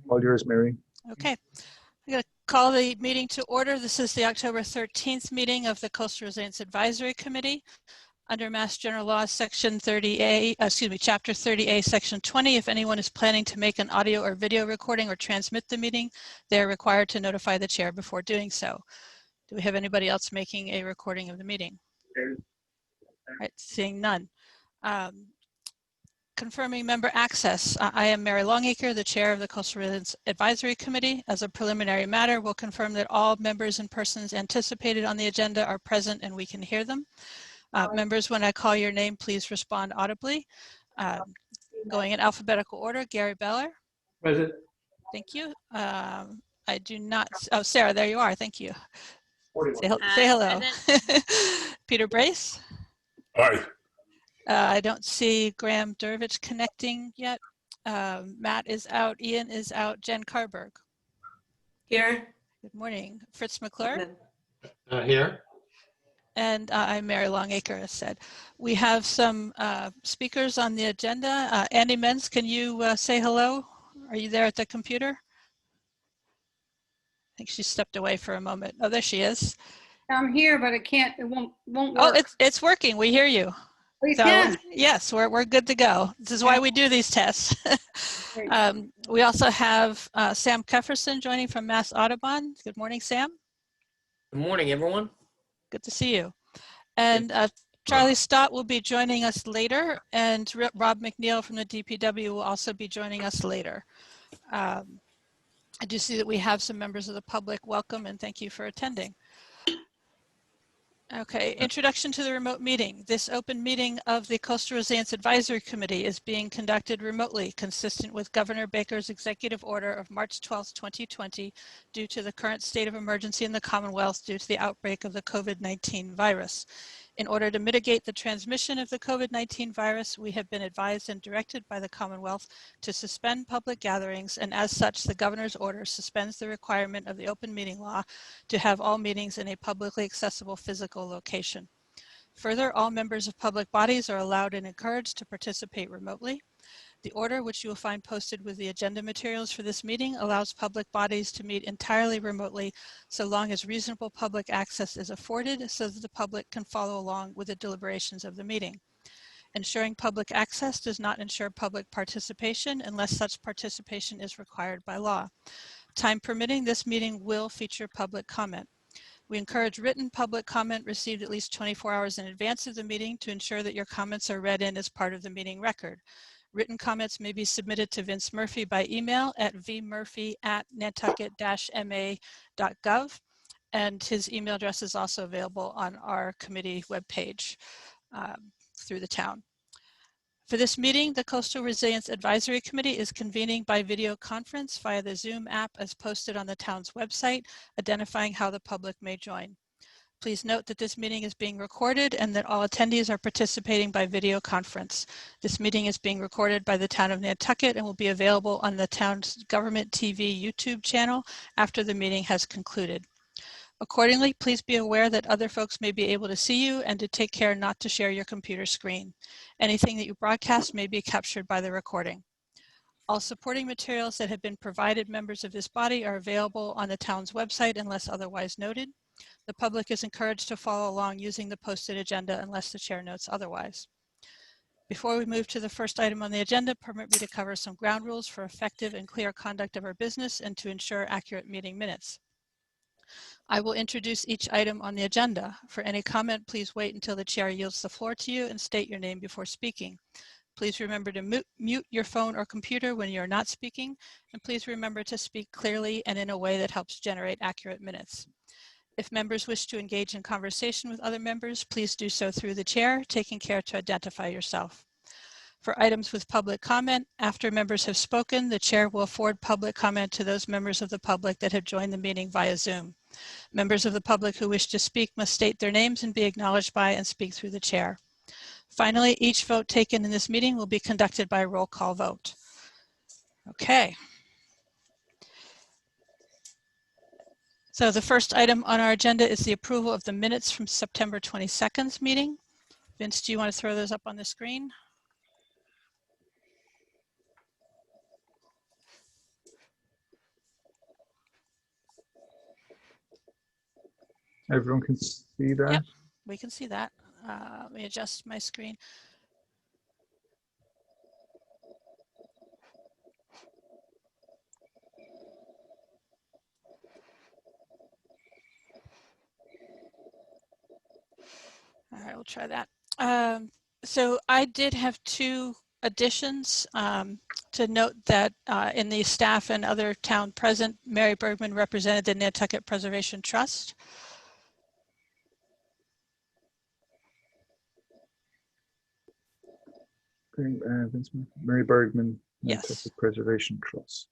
All yours, Mary. Okay, I'm going to call the meeting to order. This is the October 13th meeting of the Coastal Resilience Advisory Committee. Under Mass General Law, Section 30A, Chapter 30A, Section 20, if anyone is planning to make an audio or video recording or transmit the meeting, they are required to notify the chair before doing so. Do we have anybody else making a recording of the meeting? All right, seeing none. Confirming member access. I am Mary Longacre, the chair of the Coastal Resilience Advisory Committee. As a preliminary matter, we'll confirm that all members and persons anticipated on the agenda are present and we can hear them. Members, when I call your name, please respond audibly. Going in alphabetical order, Gary Beller. Present. Thank you. I do not, oh, Sarah, there you are, thank you. Say hello. Peter Brace. Hi. I don't see Graham Dervich connecting yet. Matt is out, Ian is out, Jen Carberg. Here. Good morning. Fritz McClure. Here. And I'm Mary Longacre, as said. We have some speakers on the agenda. Andy Menz, can you say hello? Are you there at the computer? I think she stepped away for a moment. Oh, there she is. I'm here, but it won't work. Oh, it's working. We hear you. We So, can. yes, we're good to go. This is why we do these tests. We also have Sam Kefferson joining from Mass Audubon. Good morning, Sam. Good morning, everyone. Good to see you. And Charlie Stott will be joining us later, and Rob McNeil from the DPW will also be joining us later. I do see that we have some members of the public. Welcome and thank you for attending. Okay, introduction to the remote meeting. This open meeting of the Coastal Resilience Advisory Committee is being conducted remotely, consistent with Governor Baker's executive order of March 12, 2020, due to the current state of emergency in the Commonwealth due to the outbreak of the COVID-19 virus. In order to mitigate the transmission of the COVID-19 virus, we have been advised and directed by the Commonwealth to suspend public gatherings, and as such, the governor's order suspends the requirement of the open meeting law to have all meetings in a publicly accessible physical location. Further, all members of public bodies are allowed and encouraged to participate remotely. The order, which you will find posted with the agenda materials for this meeting, allows public bodies to meet entirely remotely so long as reasonable public access is afforded so that the public can follow along with the deliberations of the meeting. Ensuring public access does not ensure public participation unless such participation is required by law. Time permitting, this meeting will feature public comment. We encourage written public comment received at least 24 hours in advance of the meeting to ensure that your comments are read in as part of the meeting record. Written comments may be submitted to Vince Murphy by email at vmurphy@nantucket-ma.gov, and his email address is also available on our committee webpage through the town. For this meeting, the Coastal Resilience Advisory Committee is convening by video conference via the Zoom app as posted on the town's website, identifying how the public may join. Please note that this meeting is being recorded and that all attendees are participating by video conference. This meeting is being recorded by the town of Nantucket and will be available on the town's government TV YouTube channel after the meeting has concluded. Accordingly, please be aware that other folks may be able to see you and to take care not to share your computer screen. Anything that you broadcast may be captured by the recording. All supporting materials that have been provided members of this body are available on the town's website unless otherwise noted. The public is encouraged to follow along using the posted agenda unless the chair notes otherwise. Before we move to the first item on the agenda, permit me to cover some ground rules for effective and clear conduct of our business and to ensure accurate meeting minutes. I will introduce each item on the agenda. For any comment, please wait until the chair yields the floor to you and state your name before speaking. Please remember to mute your phone or computer when you're not speaking, and please remember to speak clearly and in a way that helps generate accurate minutes. If members wish to engage in conversation with other members, please do so through the chair, taking care to identify yourself. For items with public comment, after members have spoken, the chair will afford public comment to those members of the public that have joined the meeting via Zoom. Members of the public who wish to speak must state their names and be acknowledged by and speak through the chair. Finally, each vote taken in this meeting will be conducted by a roll call vote. Okay. So the first item on our agenda is the approval of the minutes from September 22nd's meeting. Vince, do you want to throw those up on the screen? Everyone can see that? Yep. We can see that. Let me adjust my screen. All right, we'll try that. So I did have two additions to note that in the staff and other town present, Mary Bergman represented the Nantucket Preservation Trust. Okay, Mary Bergman, Yes. Nantucket Preservation Trust.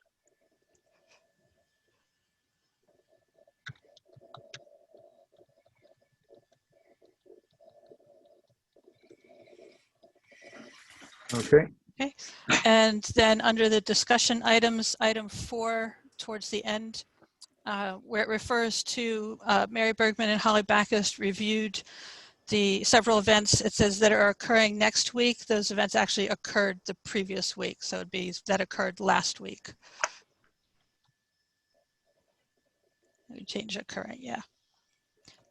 Okay. Okay, and then under the discussion items, item 4 towards the end, where it refers to Mary Bergman and Holly Backus reviewed the several events. It says that are occurring next week. Those events actually occurred the previous week, so it'd be that occurred last week. We change occurring, yeah.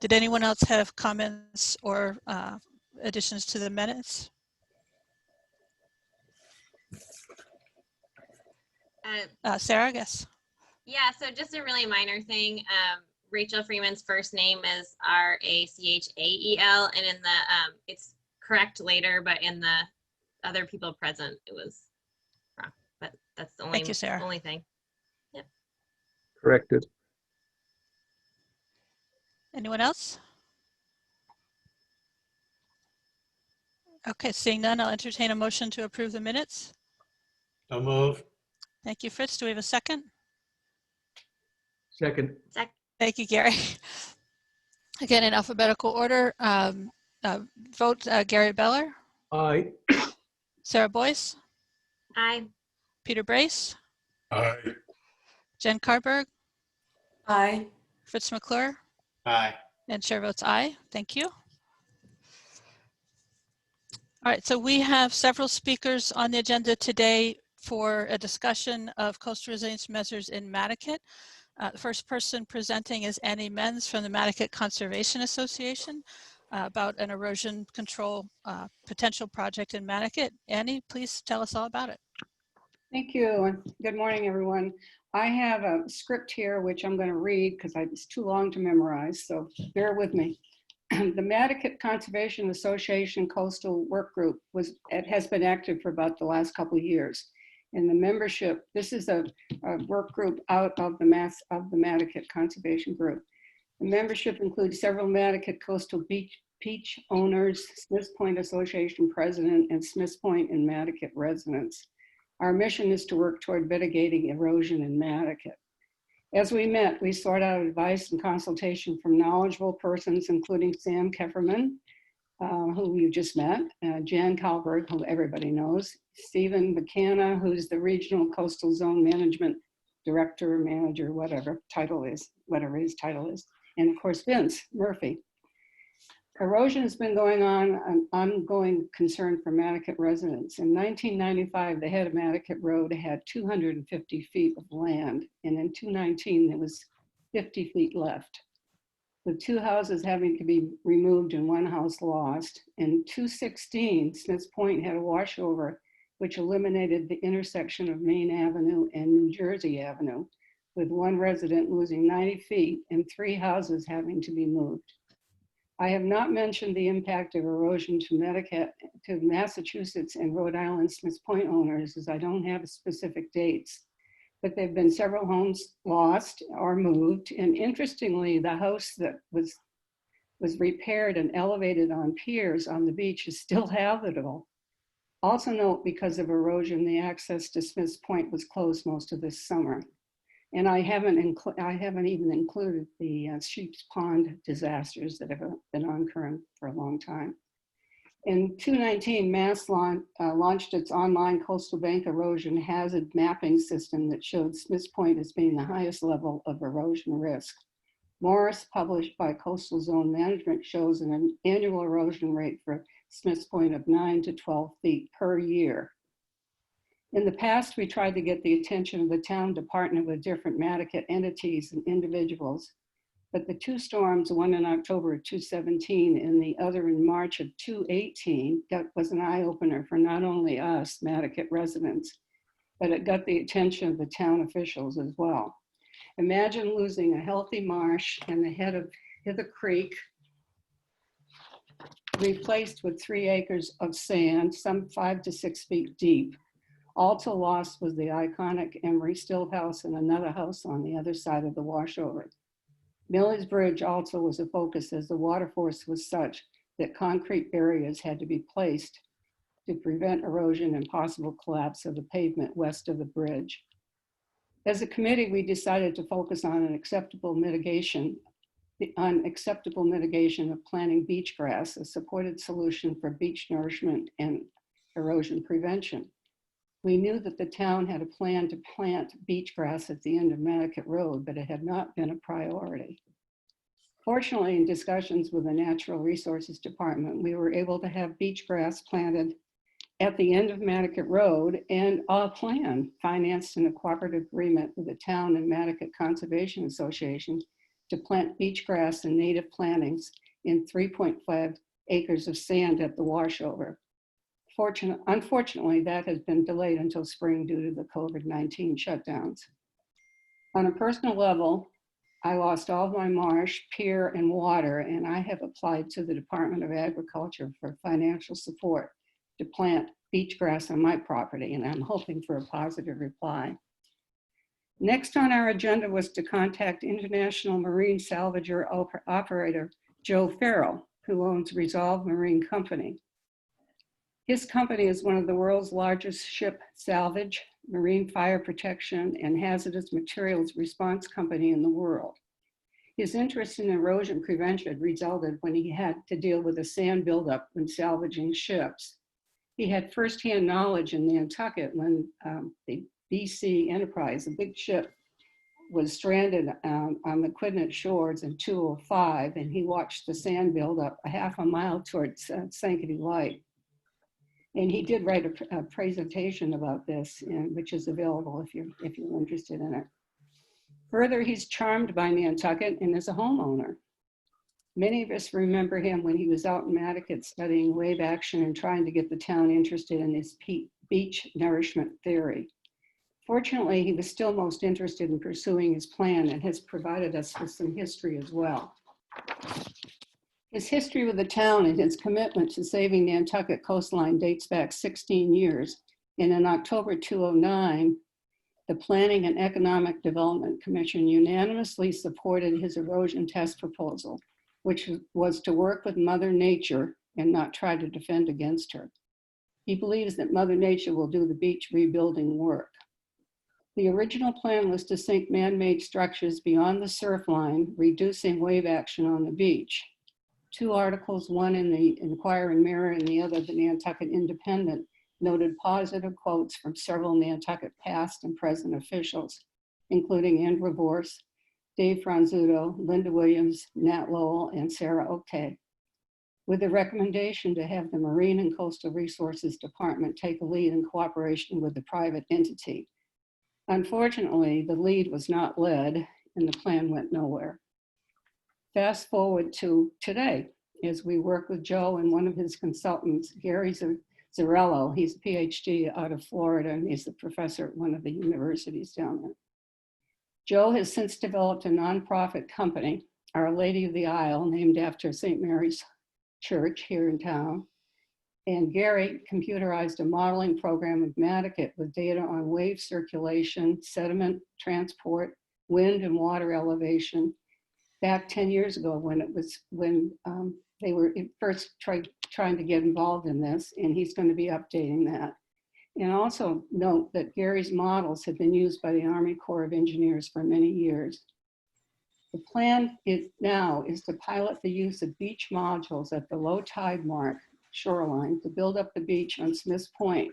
Did anyone else have comments or additions to the minutes? Sarah, I guess. Yeah, so just a really minor thing. Rachel Freeman's first name is Rachael, and in the it's correct later, but in the other people present, it was wrong. But that's the only Thank you, Sarah. only thing. Yep. Corrected. Anyone else? Okay, seeing none, I'll entertain a motion to approve the minutes. So move. Thank you, Fritz. Do we have a second? Second. Thank you, Gary. Again, in alphabetical order, vote Gary Beller, Aye. Sarah Boyce, Aye. Peter Brace, Aye. Jen Carberg, Aye. Fritz McClure, Aye. and chair votes aye. Thank you. All right, so we have several speakers on the agenda today for a discussion of coastal resilience measures in Nantucket. The first person presenting is Annie Menz from the Nantucket Conservation Association about an erosion control potential project in Nantucket. Annie, please tell us all about it. Thank you, and good morning, everyone. I have a script here, which I'm going to read because it's too long to memorize, so bear with me. The Nantucket Conservation Association Coastal Work Group has been active for about the last couple of years. And the membership, this is a work group out of the Nantucket Conservation Group. The membership includes several Nantucket coastal beach owners, Smiths Point Association president, and Smiths Point and Nantucket residents. Our mission is to work toward mitigating erosion in Nantucket. As we met, we sought out advice and consultation from knowledgeable persons, including Sam Kefferman, who you just met, Jan Kalberg, who everybody knows, Stephen McCanna, who's the Regional Coastal Zone Management Director, Manager, whatever his title is, and of course, Vince Murphy. Erosion has been going on, an ongoing concern for Nantucket residents. In 1995, the head of Nantucket Road had 250 feet of land, and in 2019, there was 50 feet left, with 2 houses having to be removed and 1 house lost. In 2016, Smiths Point had a washover, which eliminated the intersection of Main Avenue and New Jersey Avenue, with 1 resident losing 90 feet and 3 houses having to be moved. I have not mentioned the impact of erosion to Massachusetts and Rhode Island Smiths Point owners, as I don't have specific dates, but there have been several homes lost or moved. And interestingly, the house that was repaired and elevated on piers on the beach is still habitable. Also note, because of erosion, the access to Smiths Point was closed most of this summer. And I haven't even included the Sheep's Pond disasters that have been occurring for a long time. In 2019, Mass launched its online coastal bank erosion hazard mapping system that showed Smiths Point as being the highest level of erosion risk. Morris, published by Coastal Zone Management, shows an annual erosion rate for Smiths Point of 9 to 12 feet per year. In the past, we tried to get the attention of the town to partner with different Nantucket entities and individuals, But the two storms, one in October of 2017 and the other in March of 2018, that was an eye-opener for not only us, Nantucket residents, but it got the attention of the town officials as well. Imagine losing a healthy marsh and the head of Hither Creek replaced with 3 acres of sand, some 5 to 6 feet deep. Also lost was the iconic Emery Still House and another house on the other side of the washover. Millie's Bridge also was a focus as the water force was such that concrete barriers had to be placed to prevent erosion and possible collapse of the pavement west of the bridge. As a committee, we decided to focus on acceptable mitigation of planting beach grass, a supported solution for beach nourishment and erosion prevention. We knew that the town had a plan to plant beach grass at the end of Nantucket Road, but it had not been a priority. Fortunately, in discussions with the Natural Resources Department, we were able to have beach grass planted at the end of Nantucket Road, and a plan financed in a cooperative agreement with the town and Nantucket Conservation Association to plant beach grass and native plantings in 3.5 acres of sand at the washover. Unfortunately, that has been delayed until spring due to the COVID-19 shutdowns. On a personal level, I lost all my marsh, pier, and water, and I have applied to the Department of Agriculture for financial support to plant beach grass on my property, and I'm hoping for a positive reply. Next on our agenda was to contact international marine salvager operator Joe Farrell, who owns Resolve Marine Company. His company is one of the world's largest ship salvage, marine fire protection, and hazardous materials response company in the world. His interest in erosion prevention resulted when he had to deal with a sand buildup when salvaging ships. He had firsthand knowledge in Nantucket when the BC Enterprise, a big ship, was stranded on the Quidnet shores in 2005, and he watched the sand build up a half a mile towards Sankaty Light. And he did write a presentation about this, which is available if you're interested in it. Further, he's charmed by Nantucket and is a homeowner. Many of us remember him when he was out in Nantucket studying wave action and trying to get the town interested in his beach nourishment theory. Fortunately, he was still most interested in pursuing his plan and has provided us with some history as well. His history with the town and his commitment to saving Nantucket coastline dates back 16 years. And in October 2009, the Planning and Economic Development Commission unanimously supported his erosion test proposal, which was to work with Mother Nature and not try to defend against her. He believes that Mother Nature will do the beach rebuilding work. The original plan was to sink man-made structures beyond the surf line, reducing wave action on the beach. 2 articles, one in the Inquiring Mirror and the other the Nantucket Independent, noted positive quotes from several Nantucket past and present officials, including Andrew Vorse, Dave Franzuto, Linda Williams, Nat Lowell, and Sarah Oakay, with the recommendation to have the Marine and Coastal Resources Department take a lead in cooperation with the private entity. Unfortunately, the lead was not led and the plan went nowhere. Fast forward to today, as we work with Joe and one of his consultants, Gary Zarello. He's a PhD out of Florida, and he's a professor at one of the universities down there. Joe has since developed a nonprofit company, Our Lady of the Isle, named after St. Mary's Church here in town. And Gary computerized a modeling program of Nantucket with data on wave circulation, sediment transport, wind and water elevation, back 10 years ago when they were first trying to get involved in this, and he's going to be updating that. And also note that Gary's models have been used by the Army Corps of Engineers for many years. The plan now is to pilot the use of beach modules at the low tide mark shoreline to build up the beach on Smith's Point,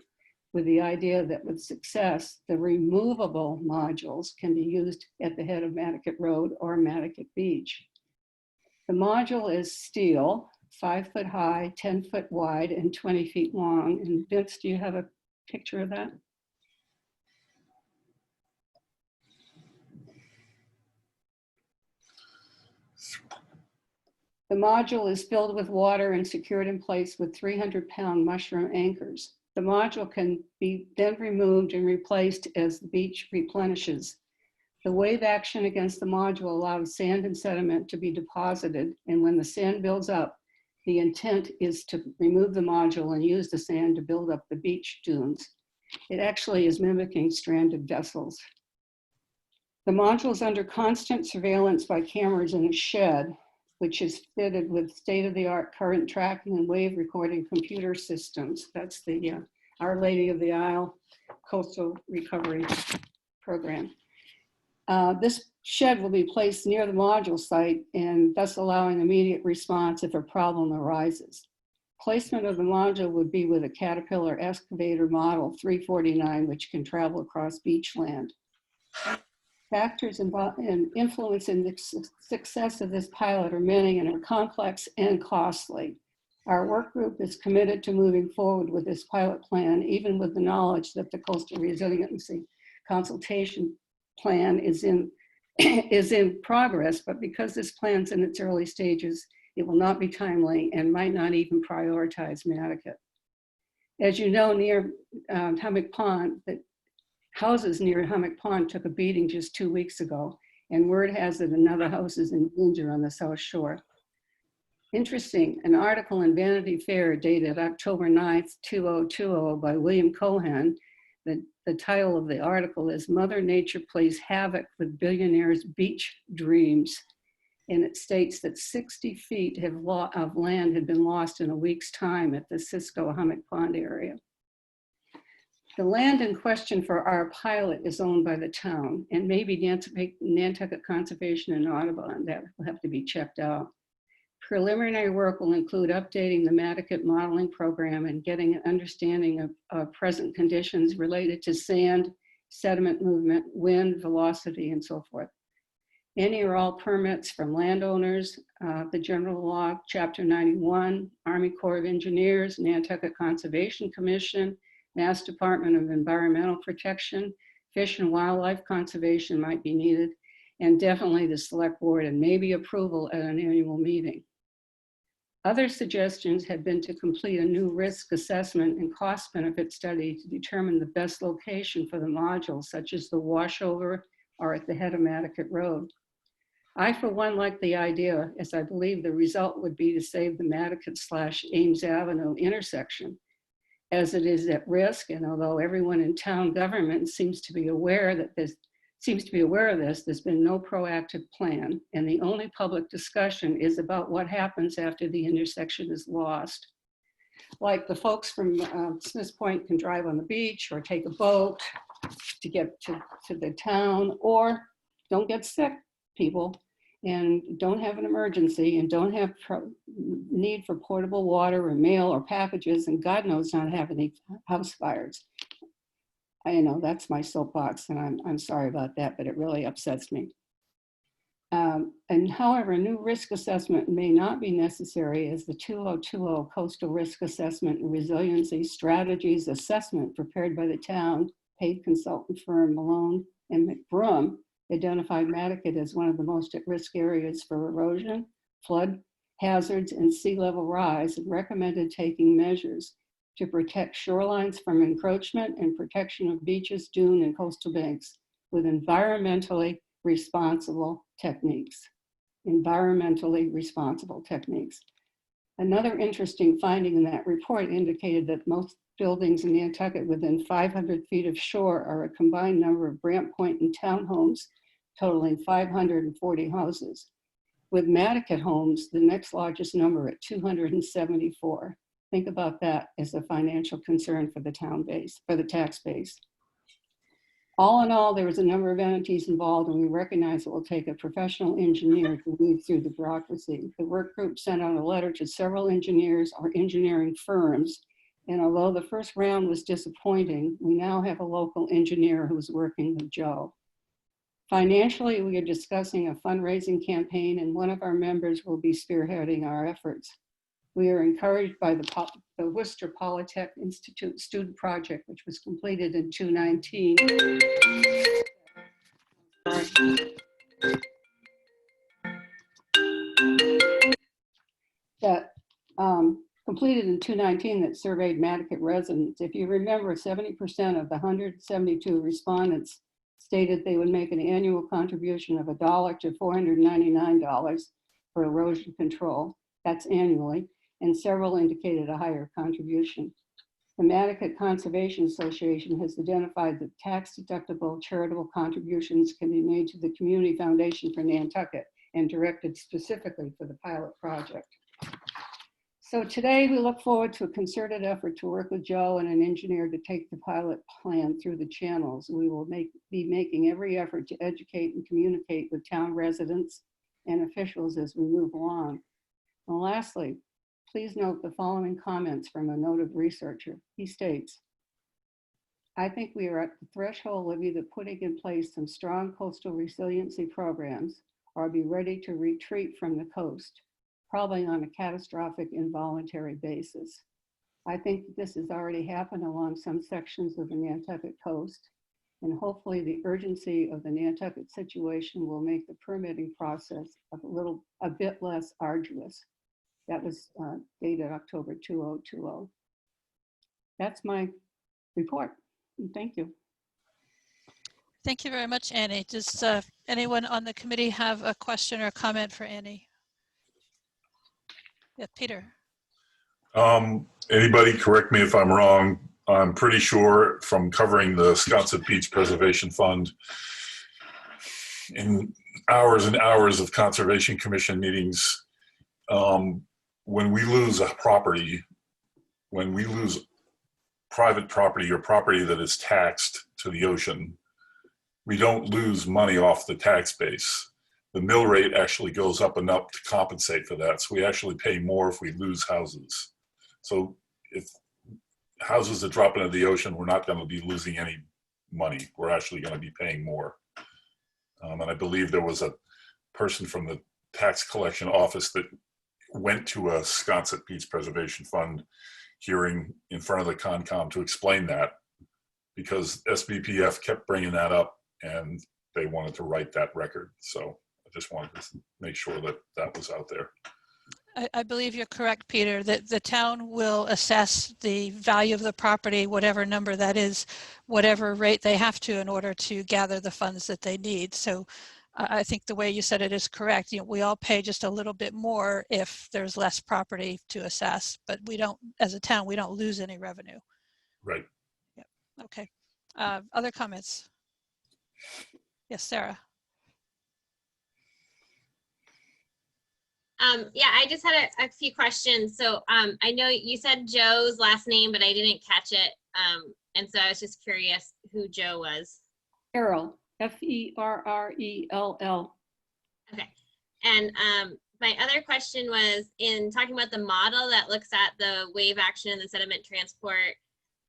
with the idea that with success, the removable modules can be used at the head of Nantucket Road or Nantucket Beach. The module is steel, 5 foot high, 10 foot wide, and 20 feet long. And Vince, do you have a picture of that? The module is filled with water and secured in place with 300-pound mushroom anchors. The module can be then removed and replaced as the beach replenishes. The wave action against the module allows sand and sediment to be deposited, and when the sand builds up, the intent is to remove the module and use the sand to build up the beach dunes. It actually is mimicking stranded vessels. The module is under constant surveillance by cameras in a shed, which is fitted with state-of-the-art current tracking and wave recording computer systems. That's the Our Lady of the Isle Coastal Recovery Program. This shed will be placed near the module site and thus allowing immediate response if a problem arises. Placement of the module would be with a Caterpillar excavator model 349, which can travel across beachland. Factors influencing the success of this pilot are many and are complex and costly. Our work group is committed to moving forward with this pilot plan, even with the knowledge that the Coastal Resiliency Consultation Plan is in progress, but because this plan's in its early stages, it will not be timely and might not even prioritize Nantucket. As you know, near Hummock Pond, that houses near Hummock Pond took a beating just 2 weeks ago, and word has it another house is in danger on the South Shore. Interesting, an article in Vanity Fair dated October 9th, 2020 by William Cohen. The title of the article is Mother Nature Plays Havoc with Billionaires' Beach Dreams. And it states that 60 feet of land had been lost in a week's time at the Cisco Hummock Pond area. The land in question for our pilot is owned by the town, and maybe Nantucket Conservation and Audubon. That will have to be checked out. Preliminary work will include updating the Nantucket modeling program and getting an understanding of present conditions related to sand, sediment movement, wind, velocity, and so forth. Any or all permits from landowners, the General Law, Chapter 91, Army Corps of Engineers, Nantucket Conservation Commission, Mass Department of Environmental Protection, Fish and Wildlife Conservation might be needed, and definitely the Select Board and maybe approval at an annual meeting. Other suggestions have been to complete a new risk assessment and cost benefit study to determine the best location for the module, such as the washover or at the head of Nantucket Road. I, for one, like the idea, as I believe the result would be to save the Nantucket/Ames Avenue intersection, as it is at risk. And although everyone in town government seems to be aware of this, there's been no proactive plan. And the only public discussion is about what happens after the intersection is lost. Like the folks from Smith's Point can drive on the beach or take a boat to get to the town, or don't get sick, people, and don't have an emergency and don't have need for portable water or mail or packages, and God knows not have any house fires. I know that's my soapbox, and I'm sorry about that, but it really upsets me. And however, a new risk assessment may not be necessary, as the 2020 Coastal Risk Assessment and Resiliency Strategies Assessment prepared by the town paid consultant firm Malone and McBroom identified Nantucket as one of the most at-risk areas for erosion, flood hazards, and sea level rise, and recommended taking measures to protect shorelines from encroachment and protection of beaches, dune, and coastal banks with environmentally responsible techniques. Environmentally responsible techniques. Another interesting finding in that report indicated that most buildings in Nantucket within 500 feet of shore are a combined number of Brant Point and townhomes, totaling 540 houses. With Nantucket homes, the next largest number at 274. Think about that as a financial concern for the town base, for the tax base. All in all, there was a number of entities involved, and we recognize it will take a professional engineer to weed through the bureaucracy. The work group sent out a letter to several engineers or engineering firms, and although the first round was disappointing, we now have a local engineer who's working with Joe. Financially, we are discussing a fundraising campaign, and one of our members will be spearheading our efforts. We are encouraged by the Worcester Polytech Institute student project, which was completed in 2019. completed in 2019 that surveyed Nantucket residents. If you remember, 70% of the 172 respondents stated they would make an annual contribution of $1 to $499 for erosion control. That's annually, and several indicated a higher contribution. The Nantucket Conservation Association has identified that tax-deductible charitable contributions can be made to the Community Foundation for Nantucket and directed specifically for the pilot project. So today we look forward to a concerted effort to work with Joe and an engineer to take the pilot plan through the channels. We will be making every effort to educate and communicate with town residents and officials as we move along. And lastly, please note the following comments from a noted researcher. He states, I think we are at the threshold of either putting in place some strong coastal resiliency programs or be ready to retreat from the coast, probably on a catastrophic involuntary basis. I think this has already happened along some sections of the Nantucket coast, and hopefully the urgency of the Nantucket situation will make the permitting process a bit less arduous. That was dated October 2020. That's my report. Thank you. Thank you very much, Annie. Does anyone on the committee have a question or comment for Annie? Yeah, Peter. Anybody correct me if I'm wrong. I'm pretty sure from covering the Sconset Beach Preservation Fund in hours and hours of Conservation Commission meetings, when we lose a property, when we lose private property or property that is taxed to the ocean, we don't lose money off the tax base. The mill rate actually goes up enough to compensate for that. So we actually pay more if we lose houses. So if houses that drop into the ocean, we're not going to be losing any money. We're actually going to be paying more. And I believe there was a person from the tax collection office that went to a Sconset Beach Preservation Fund hearing in front of the Concom to explain that, because SBPF kept bringing that up and they wanted to write that record. So I just wanted to make sure that that was out there. I believe you're correct, Peter, that the town will assess the value of the property, whatever number that is, whatever rate they have to in order to gather the funds that they need. So I think the way you said it is correct. You know, we all pay just a little bit more if there's less property to assess, but we don't, as a town, we don't lose any revenue. Right. Yep. Okay. Other comments? Yes, Sarah. Yeah, I just had a few questions. So I know you said Joe's last name, but I didn't catch it. And so I was just curious who Joe was. Ferrell, F-E-R-R-E-L-L. Okay. And my other question was, in talking about the model that looks at the wave action and the sediment transport,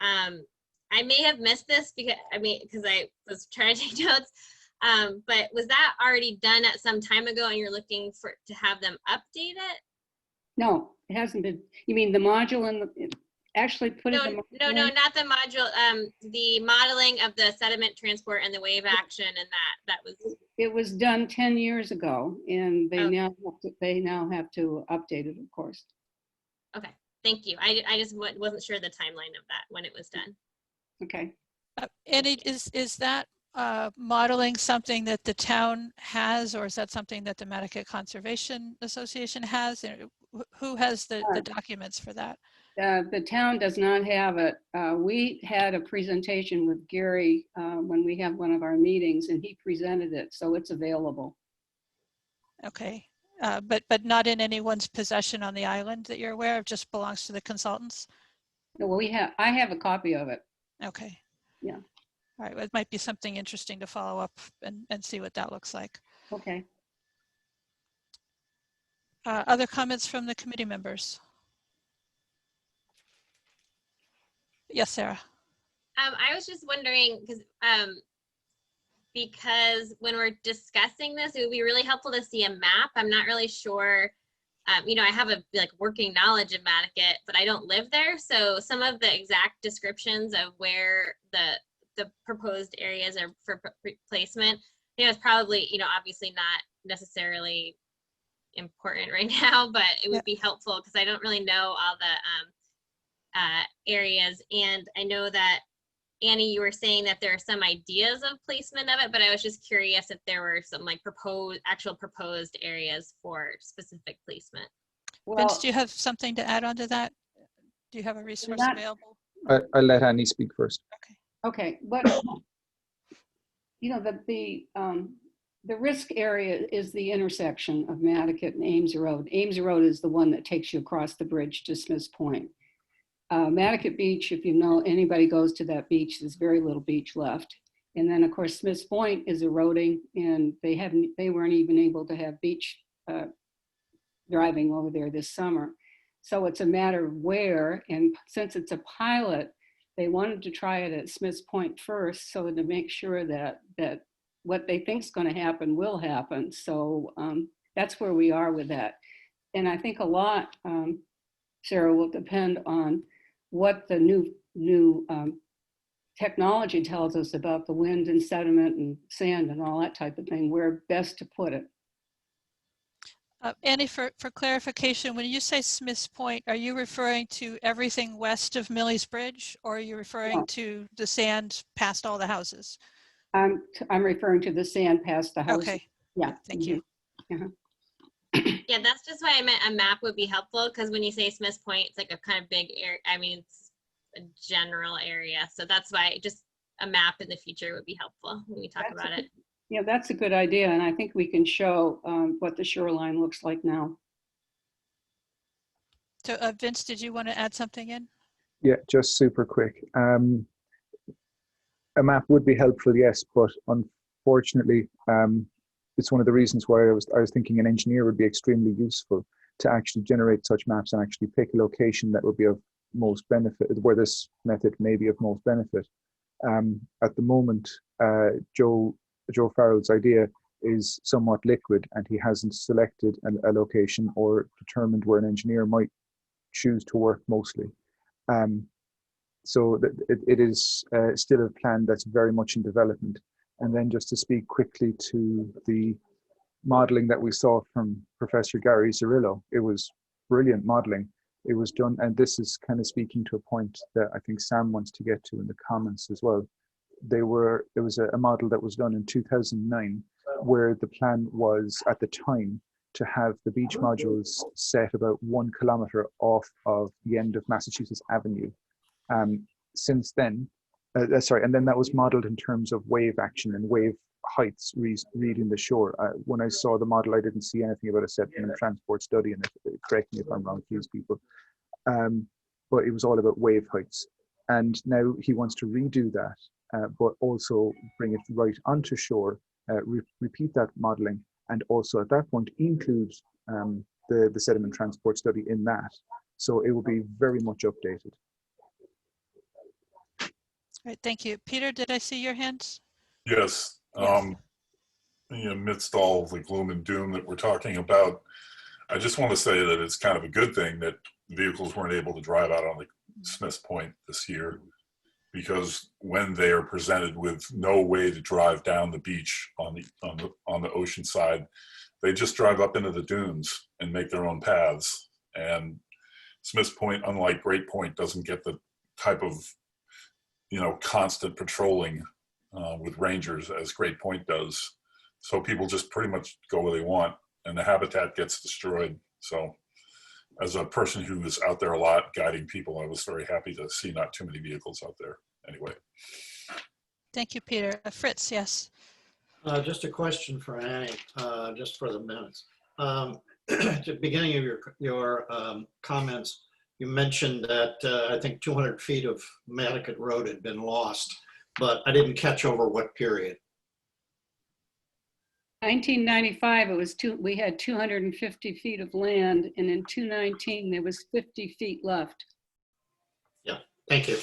I may have missed this because I was trying to take notes. But was that already done at some time ago and you're looking to have them update it? No, it hasn't been. You mean the module and actually put it? No, not the module. The modeling of the sediment transport and the wave action, and that was. It was done 10 years ago, and they Okay. now have to update it, of course. Okay, thank you. I just wasn't sure the timeline of that when it was done. Okay. Annie, is that modeling something that the town has, or is that something that the Nantucket Conservation Association has? Who has the documents for that? The town does not have it. We had a presentation with Gary when we have one of our meetings, and he presented it, so it's available. Okay, but not in anyone's possession on the island that you're aware of, just belongs to the consultants? No, well, I have a copy of it. Okay. Yeah. All right, well, it might be something interesting to follow up and see what that looks like. Okay. Other comments from the committee members? Yes, Sarah. I was just wondering because when we're discussing this, it would be really helpful to see a map. I'm not really sure. I have a working knowledge of Nantucket, but I don't live there. So some of the exact descriptions of where the proposed areas are for placement, it's probably, obviously not necessarily important right now, but it would be helpful because I don't really know all the areas. And I know that Annie, you were saying that there are some ideas of placement of it, but I was just curious if there were some like actual proposed areas for specific placement. Vince, Well, do you have something to add on to that? Do you have a resource Not- available? I'll let Annie speak first. okay, but you know, the risk area is the intersection of Nantucket and Ames Road. Ames Road is the one that takes you across the bridge to Smith's Point. Nantucket Beach, if you know, anybody goes to that beach, there's very little beach left. And then of course, Smith's Point is eroding and they weren't even able to have beach driving over there this summer. So it's a matter of where, and since it's a pilot, they wanted to try it at Smith's Point first, so to make sure that what they think is going to happen will happen. So that's where we are with that. And I think a lot, Sarah, will depend on what the new technology tells us about the wind and sediment and sand and all that type of thing, where best to put it. Annie, for clarification, when you say Smith's Point, are you referring to everything west of Millie's Bridge, or are you referring No. to the sand past all the houses? I'm referring to the sand past the house. Okay, Yeah. thank you. Yeah, that's just why I meant a map would be helpful, because when you say Smith's Point, it's like a kind of big area. I mean, it's a general area. So that's why just a map in the future would be helpful when we talk about it. Yeah, that's a good idea. And I think we can show what the shoreline looks like now. So Vince, did you want to add something in? Yeah, just super quick. A map would be helpful, yes, but unfortunately, it's one of the reasons why I was thinking an engineer would be extremely useful to actually generate such maps and actually pick a location that would be of most benefit, where this method may be of most benefit. At the moment, Joe Farrell's idea is somewhat liquid, and he hasn't selected a location or determined where an engineer might choose to work mostly. So it is still a plan that's very much in development. And then just to speak quickly to the modeling that we saw from Professor Gary Cirillo, it was brilliant modeling. It was done, and this is kind of speaking to a point that I think Sam wants to get to in the comments as well. It was a model that was done in 2009, where the plan was at the time to have the beach modules set about 1 kilometer off of the end of Massachusetts Avenue. Since then, and then that was modeled in terms of wave action and wave heights reading the shore. When I saw the model, I didn't see anything about a sediment transport study, and correct me if I'm wrong, please, people. But it was all about wave heights. And now he wants to redo that, but also bring it right onto shore, repeat that modeling, and also at that point include the sediment transport study in that. So it will be very much updated. All right, thank you. Peter, did I see your hands? Yes. Yes. Amidst all the gloom and doom that we're talking about, I just want to say that it's kind of a good thing that vehicles weren't able to drive out on the Smith's Point this year, because when they are presented with no way to drive down the beach on the ocean side, they just drive up into the dunes and make their own paths. And Smith's Point, unlike Great Point, doesn't get the type of constant patrolling with rangers as Great Point does. So people just pretty much go where they want, and the habitat gets destroyed. So as a person who is out there a lot guiding people, I was very happy to see not too many vehicles out there anyway. Thank you, Peter. Fritz, yes. Just a question for Annie, just for the minutes. At the beginning of your comments, you mentioned that I think 200 feet of Nantucket Road had been lost, but I didn't catch over what period. 1995, we had 250 feet of land, and in 2019 there was 50 feet left. Yeah, thank you.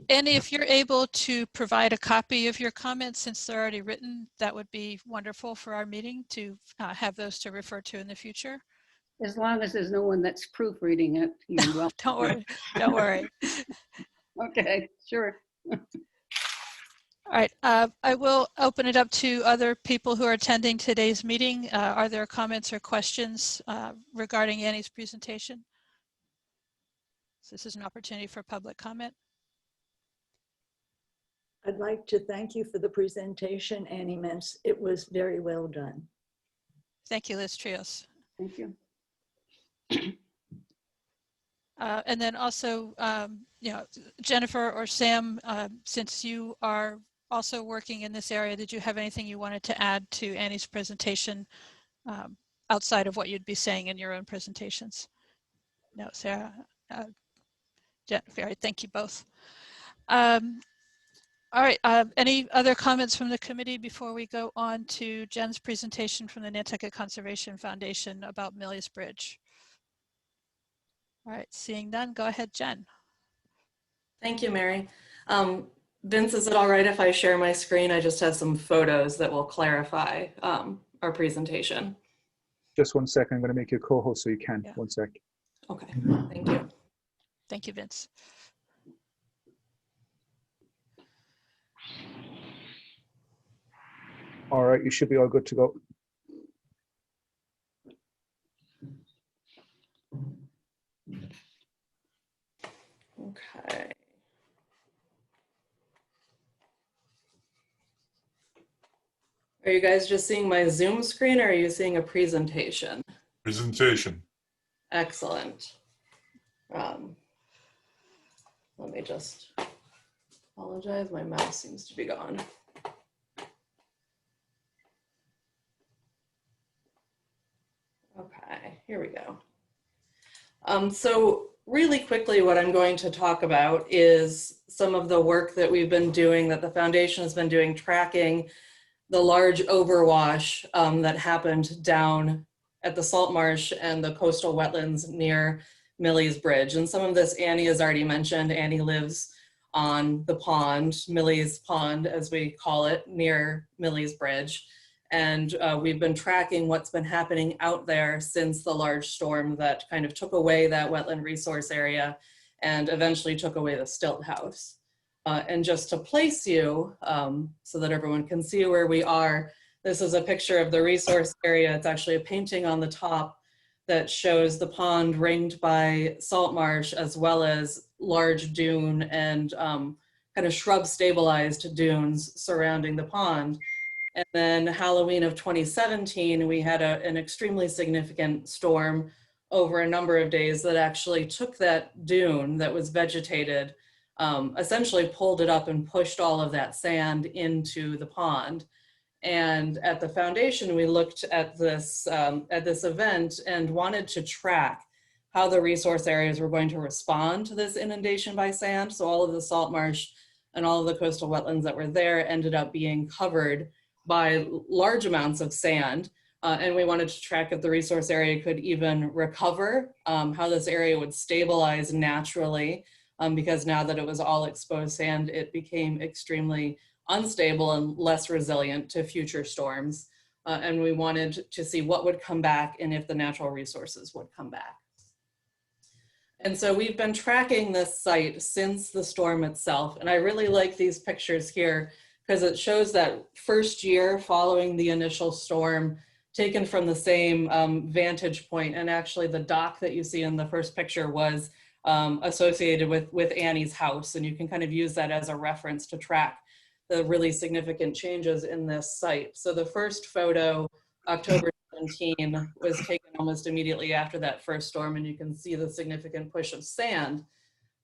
Annie, if you're able to provide a copy of your comments, since they're already written, that would be wonderful for our meeting to have those to refer to in the future. As long as there's no one that's proofreading it, you're welcome. Don't worry, don't worry. Okay, sure. All right, I will open it up to other people who are attending today's meeting. Are there comments or questions regarding Annie's presentation? So this is an opportunity for public comment. I'd like to thank you for the presentation, Annie Mintz. It was very well done. Thank you, Liz Trios. Thank you. And then also, you know, Jennifer or Sam, since you are also working in this area, did you have anything you wanted to add to Annie's presentation outside of what you'd be saying in your own presentations? No, Sarah, Jennifer, all right, thank you both. All right, any other comments from the committee before we go on to Jen's presentation from the Nantucket Conservation Foundation about Millie's Bridge? All right, seeing none, go ahead, Jen. Thank you, Mary. Vince, is it all right if I share my screen? I just have some photos that will clarify our presentation. Just 1 second. I'm going to make you a co-host so you can. Yeah. 1 sec. Okay, thank you. Thank you, Vince. All right, you should be all good to go. Okay. Are you guys just seeing my Zoom screen or are you seeing a presentation? Presentation. Excellent. Let me just apologize. My mouse seems to be gone. Okay, here we go. So really quickly, what I'm going to talk about is some of the work that we've been doing, that the foundation has been doing, tracking the large overwash that happened down at the salt marsh and the coastal wetlands near Millie's Bridge. And some of this Annie has already mentioned. Annie lives on the pond, Millie's Pond, as we call it, near Millie's Bridge. And we've been tracking what's been happening out there since the large storm that kind of took away that wetland resource area and eventually took away the stilt house. And just to place you so that everyone can see where we are, this is a picture of the resource area. It's actually a painting on the top that shows the pond ringed by salt marsh as well as large dune and kind of shrub stabilized dunes surrounding the pond. And then Halloween of 2017, we had an extremely significant storm over a number of days that actually took that dune that was vegetated, essentially pulled it up and pushed all of that sand into the pond. And at the foundation, we looked at this event and wanted to track how the resource areas were going to respond to this inundation by sand. So all of the salt marsh and all of the coastal wetlands that were there ended up being covered by large amounts of sand. And we wanted to track if the resource area could even recover, how this area would stabilize naturally, because now that it was all exposed sand, it became extremely unstable and less resilient to future storms. And we wanted to see what would come back and if the natural resources would come back. And so we've been tracking this site since the storm itself. And I really like these pictures here because it shows that first year following the initial storm, taken from the same vantage point. And actually the dock that you see in the first picture was associated with Annie's house. And you can kind of use that as a reference to track the really significant changes in this site. So the first photo, October 17, was taken almost immediately after that first storm, and you can see the significant push of sand.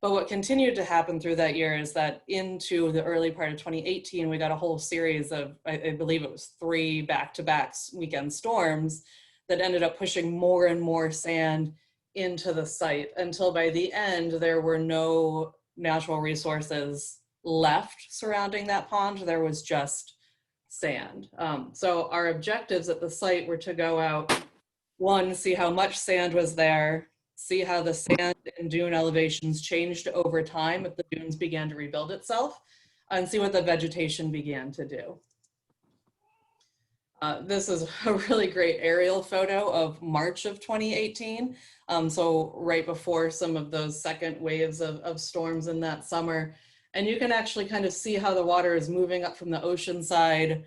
But what continued to happen through that year is that into the early part of 2018, we got a whole series of, I believe it was 3 back-to-back weekend storms that ended up pushing more and more sand into the site until by the end, there were no natural resources left surrounding that pond. There was just sand. So our objectives at the site were to go out, one, see how much sand was there, see how the sand and dune elevations changed over time if the dunes began to rebuild itself, and see what the vegetation began to do. This is a really great aerial photo of March of 2018. So right before some of those second waves of storms in that summer. And you can actually kind of see how the water is moving up from the ocean side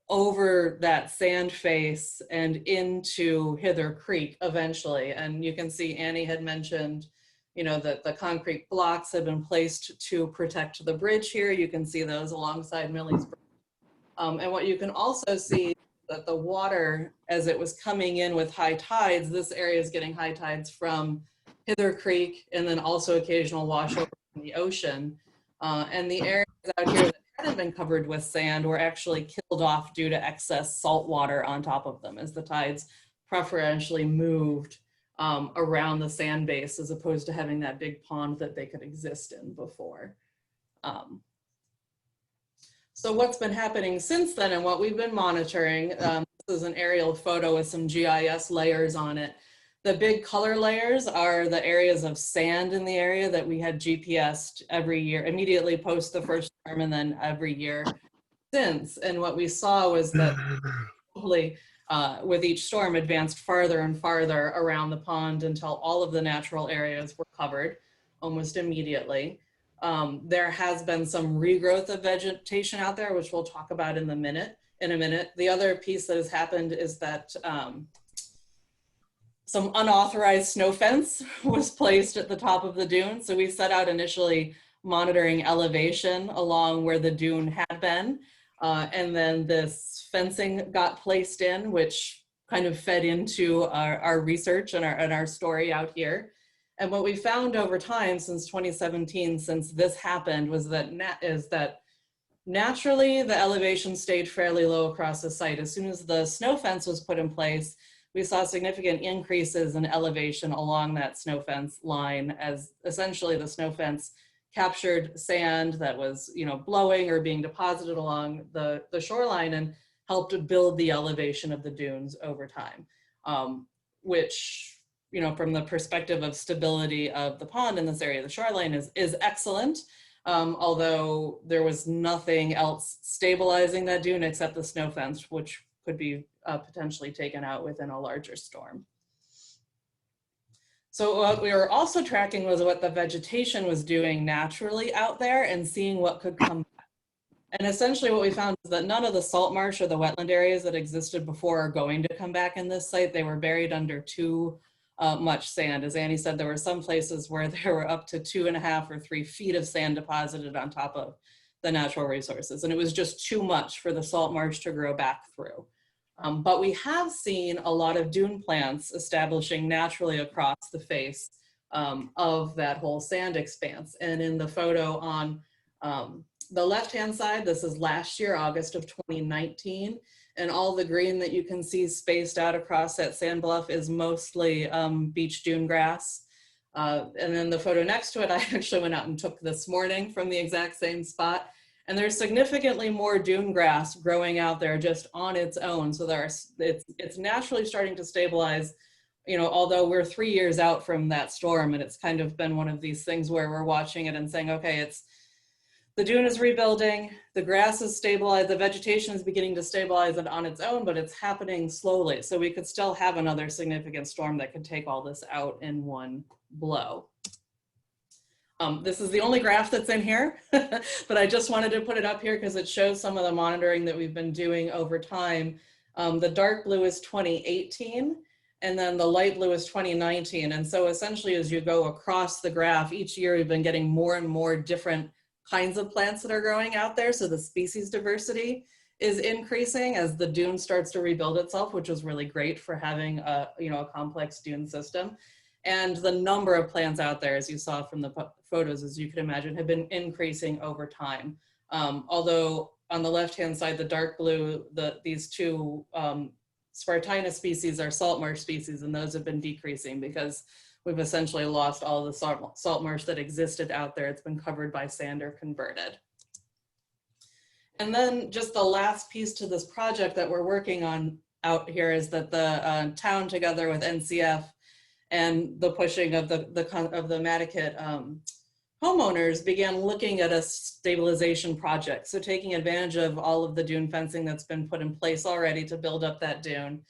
over that sand face and into Hither Creek eventually. And you can see Annie had mentioned, you know, that the concrete blocks have been placed to protect the bridge here. You can see those alongside Millie's Bridge. And what you can also see that the water, as it was coming in with high tides, this area is getting high tides from Hither Creek and then also occasional washover from the ocean. And the areas out here that hadn't been covered with sand were actually killed off due to excess salt water on top of them as the tides preferentially moved around the sand base as opposed to having that big pond that they could exist in before. So what's been happening since then and what we've been monitoring, this is an aerial photo with some GIS layers on it. The big color layers are the areas of sand in the area that we had GPSed every year, immediately post the first storm and then every year since. And what we saw was that probably with each storm advanced farther and farther around the pond until all of the natural areas were covered almost immediately. There has been some regrowth of vegetation out there, which we'll talk about in a minute. The other piece that has happened is that some unauthorized snow fence was placed at the top of the dune. So we set out initially monitoring elevation along where the dune had been. And then this fencing got placed in, which kind of fed into our research and our story out here. And what we found over time since 2017, since this happened, was that naturally the elevation stayed fairly low across the site. As soon as the snow fence was put in place, we saw significant increases in elevation along that snow fence line as essentially the snow fence captured sand that was, you know, blowing or being deposited along the shoreline and helped build the elevation of the dunes over time, which, you know, from the perspective of stability of the pond in this area of the shoreline is excellent. Although there was nothing else stabilizing that dune except the snow fence, which could be potentially taken out within a larger storm. So what we were also tracking was what the vegetation was doing naturally out there and seeing what could come back. And essentially what we found is that none of the salt marsh or the wetland areas that existed before are going to come back in this site. They were buried under too much sand. As Annie said, there were some places where there were up to 2.5 or 3 feet of sand deposited on top of the natural resources. And it was just too much for the salt marsh to grow back through. But we have seen a lot of dune plants establishing naturally across the face of that whole sand expanse. And in the photo on the left-hand side, this is last year, August of 2019. And all the green that you can see spaced out across that sand bluff is mostly beach dune grass. And then the photo next to it, I actually went out and took this morning from the exact same spot. And there's significantly more dune grass growing out there just on its own. So it's naturally starting to stabilize, you know, although we're 3 years out from that storm, and it's kind of been one of these things where we're watching it and saying, okay, the dune is rebuilding, the grass is stabilized, the vegetation is beginning to stabilize it on its own, but it's happening slowly. So we could still have another significant storm that could take all this out in one blow. This is the only graph that's in here, but I just wanted to put it up here because it shows some of the monitoring that we've been doing over time. The dark blue is 2018, and then the light blue is 2019. And so essentially as you go across the graph, each year we've been getting more and more different kinds of plants that are growing out there. So the species diversity is increasing as the dune starts to rebuild itself, which was really great for having a complex dune system. And the number of plants out there, as you saw from the photos, as you can imagine, have been increasing over time. Although on the left-hand side, the dark blue, these two Spartina species are salt marsh species, and those have been decreasing because we've essentially lost all the salt marsh that existed out there. It's been covered by sand or converted. And then just the last piece to this project that we're working on out here is that the town, together with NCF, and the pushing of the Nantucket homeowners, began looking at a stabilization project. So taking advantage of all of the dune fencing that's been put in place already to build up that dune,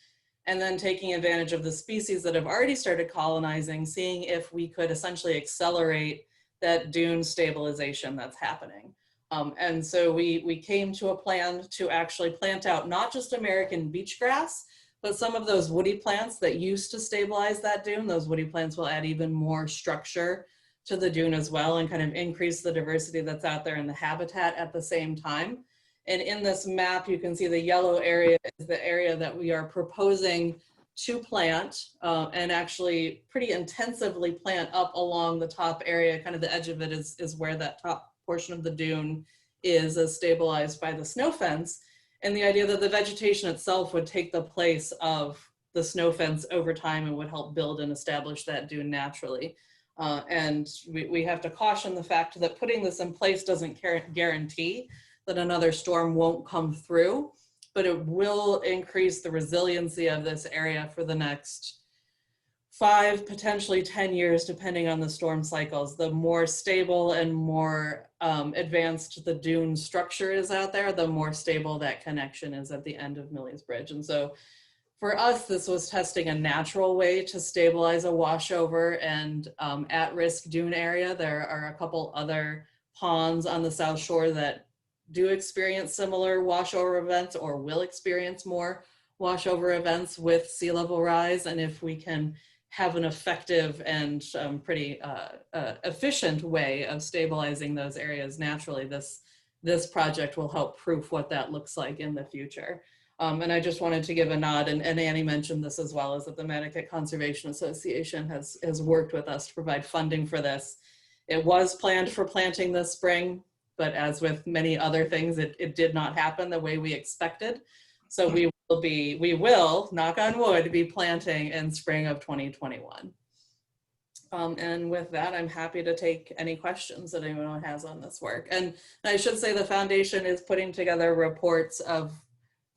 and then taking advantage of the species that have already started colonizing, seeing if we could essentially accelerate that dune stabilization that's happening. And so we came to a plan to actually plant out not just American beach grass, but some of those woody plants that used to stabilize that dune. Those woody plants will add even more structure to the dune as well, and kind of increase the diversity that's out there in the habitat at the same time. And in this map, you can see the yellow area is the area that we are proposing to plant, and actually pretty intensively plant up along the top area. Kind of the edge of it is where that top portion of the dune is, as stabilized by the snow fence. And the idea that the vegetation itself would take the place of the snow fence over time and would help build and establish that dune naturally. And we have to caution the fact that putting this in place doesn't guarantee that another storm won't come through, but it will increase the resiliency of this area for the next 5, potentially 10 years, depending on the storm cycles. The more stable and more advanced the dune structure is out there, the more stable that connection is at the end of Millie's Bridge. And so for us, this was testing a natural way to stabilize a washover and at-risk dune area. There are a couple other ponds on the South Shore that do experience similar washover events, or will experience more washover events with sea level rise. And if we can have an effective and pretty efficient way of stabilizing those areas naturally, this project will help proof what that looks like in the future. And I just wanted to give a nod, and Annie mentioned this as well, is that the Nantucket Conservation Association has worked with us to provide funding for this. It was planned for planting this spring, but as with many other things, it did not happen the way we expected. So we will, knock on wood, be planting in spring of 2021. And with that, I'm happy to take any questions that anyone has on this work. And I should say the foundation is putting together reports of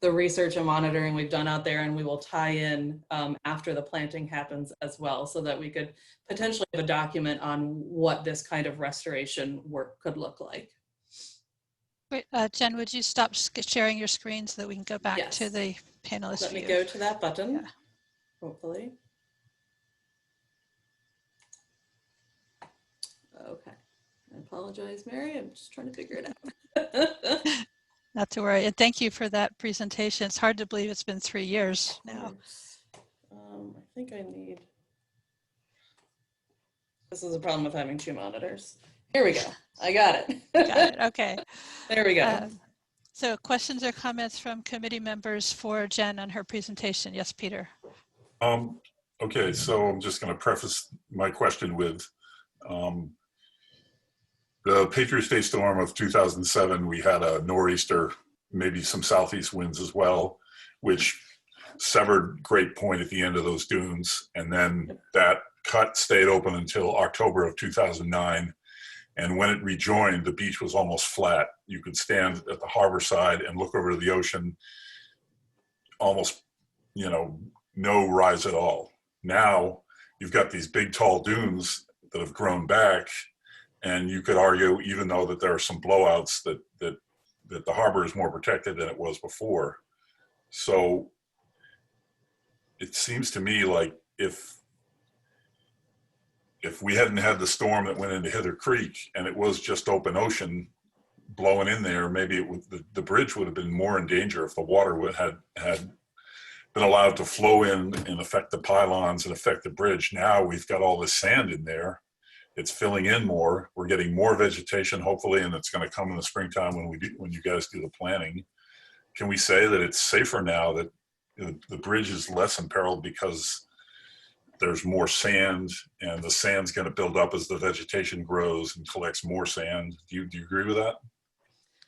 the research and monitoring we've done out there, and we will tie in after the planting happens as well, so that we could potentially have a document on what this kind of restoration work could look like. Great. Jen, would you stop sharing your screen so that we can go back Yes. to the panelist Let me view? go to that button, Yeah. hopefully. Okay, I apologize, Mary. I'm just trying to figure it out. Not to worry. And thank you for that presentation. It's hard to believe it's been 3 years now. I think I need, this is a problem with having 2 monitors. Here we go. I got it. Got it. Okay. There we go. So questions or comments from committee members for Jen on her presentation? Yes, Peter. Okay, so I'm just going to preface my question with the Patriot Day storm of 2007. We had a nor'easter, maybe some southeast winds as well, which severed Great Point at the end of those dunes. And then that cut stayed open until October of 2009. And when it rejoined, the beach was almost flat. You could stand at the harbor side and look over to the ocean, almost, no rise at all. Now you've got these big, tall dunes that have grown back, and you could argue, even though that there are some blowouts, that the harbor is more protected than it was before. So it seems to me like if we hadn't had the storm that went into Hither Creek and it was just open ocean blowing in there, maybe it would, the bridge would have been more in danger if the water had been allowed to flow in and affect the pylons and affect the bridge. Now we've got all this sand in there. It's filling in more. We're getting more vegetation, hopefully, and it's going to come in the springtime when you guys do the planning. Can we say that it's safer now, that the bridge is less imperiled because there's more sand, and the sand's going to build up as the vegetation grows and collects more sand? Do you agree with that?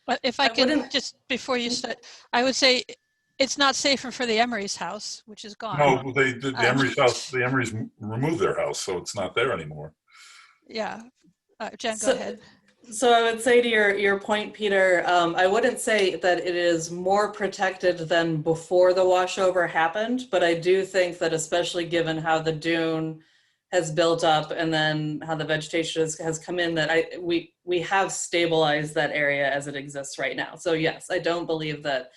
But if I could just, before you start, I would say it's not safer for the Emery's house, which is gone. No, the Emery's house, the Emery's removed their house, so it's not there anymore. Yeah. Jen, go ahead. So I would say to your point, Peter, I wouldn't say that it is more protected than before the washover happened, but I do think that, especially given how the dune has built up and then how the vegetation has come in, that we have stabilized that area as it exists right now. So yes, I don't believe that,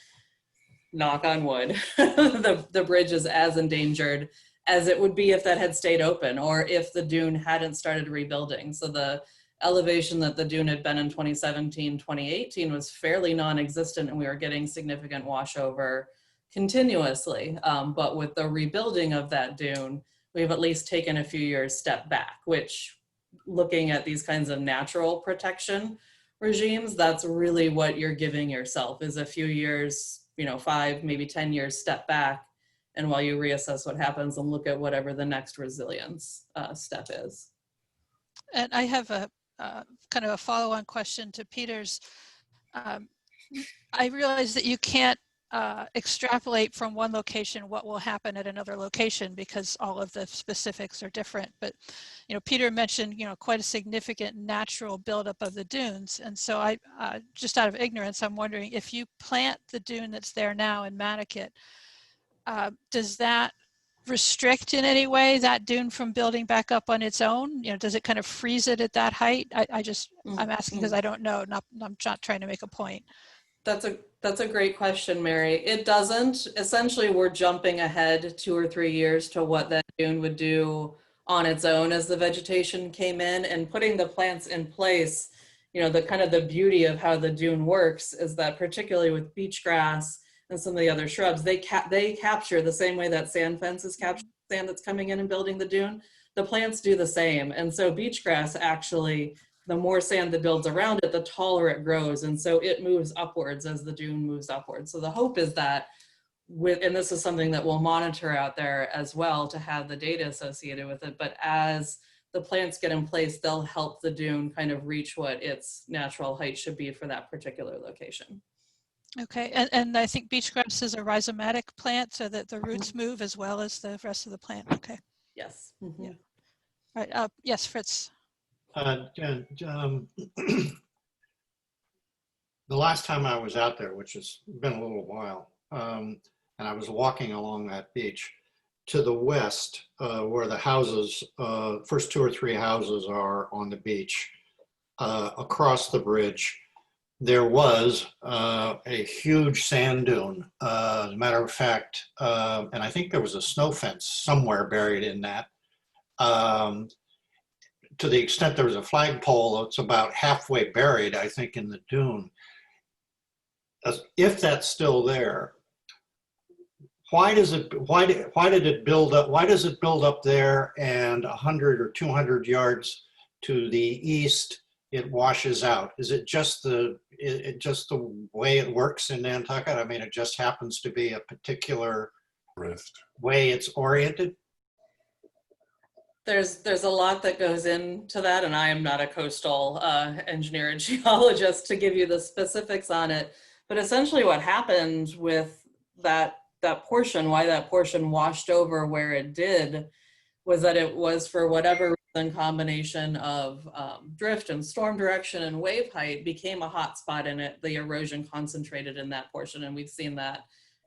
knock on wood, the bridge is as endangered as it would be if that had stayed open, or if the dune hadn't started rebuilding. So the elevation that the dune had been in 2017, 2018 was fairly non-existent, and we were getting significant washover continuously. But with the rebuilding of that dune, we've at least taken a few years step back, which, looking at these kinds of natural protection regimes, that's really what you're giving yourself, is a few years, 5, maybe 10 years step back. And while you reassess what happens and look at whatever the next resilience step is. And I have a kind of a follow-on question to Peter's. I realize that you can't extrapolate from one location what will happen at another location because all of the specifics are different. But Peter mentioned quite a significant natural buildup of the dunes, and so I just out of ignorance, I'm wondering if you plant the dune that's there now in Nantucket, does that restrict in any way that dune from building back up on its own? Does it kind of freeze it at that height? I'm asking because I don't know. I'm not trying to make a point. That's a great question, Mary. It doesn't. Essentially, we're jumping ahead 2 or 3 years to what that dune would do on its own as the vegetation came in, and putting the plants in place. The kind of the beauty of how the dune works is that, particularly with beach grass and some of the other shrubs, they capture the same way that sand fences capture sand that's coming in and building the dune. The plants do the same. And so beach grass, actually, the more sand that builds around it, the taller it grows. And so it moves upwards as the dune moves upwards. So the hope is that and this is something that we'll monitor out there as well to have the data associated with it, but as the plants get in place, they'll help the dune kind of reach what its natural height should be for that particular location. Okay, and I think beach grass is a rhizomatic plant so that the roots move as well as the rest of the plant. Okay. Yes. Yeah. All right. Yes, Fritz. The last time I was out there, which has been a little while, and I was walking along that beach, to the west, where the houses, first 2 or 3 houses are on the beach, across the bridge, there was a huge sand dune. As a matter of fact, and I think there was a snow fence somewhere buried in that. To the extent there was a flagpole, it's about halfway buried, I think, in the dune. If that's still there, why did it build up? Why does it build up there, and 100 or 200 yards to the east it washes out? Is it just the way it works in Nantucket? I mean, it just happens to be a particular way it's oriented. There's a lot that goes into that, and I am not a coastal engineer and geologist to give you the specifics on it. But essentially, what happened with that portion, why that portion washed over where it did, was that it was, for whatever reason, combination of drift and storm direction and wave height, became a hot spot in it. The erosion concentrated in that portion, and we've seen that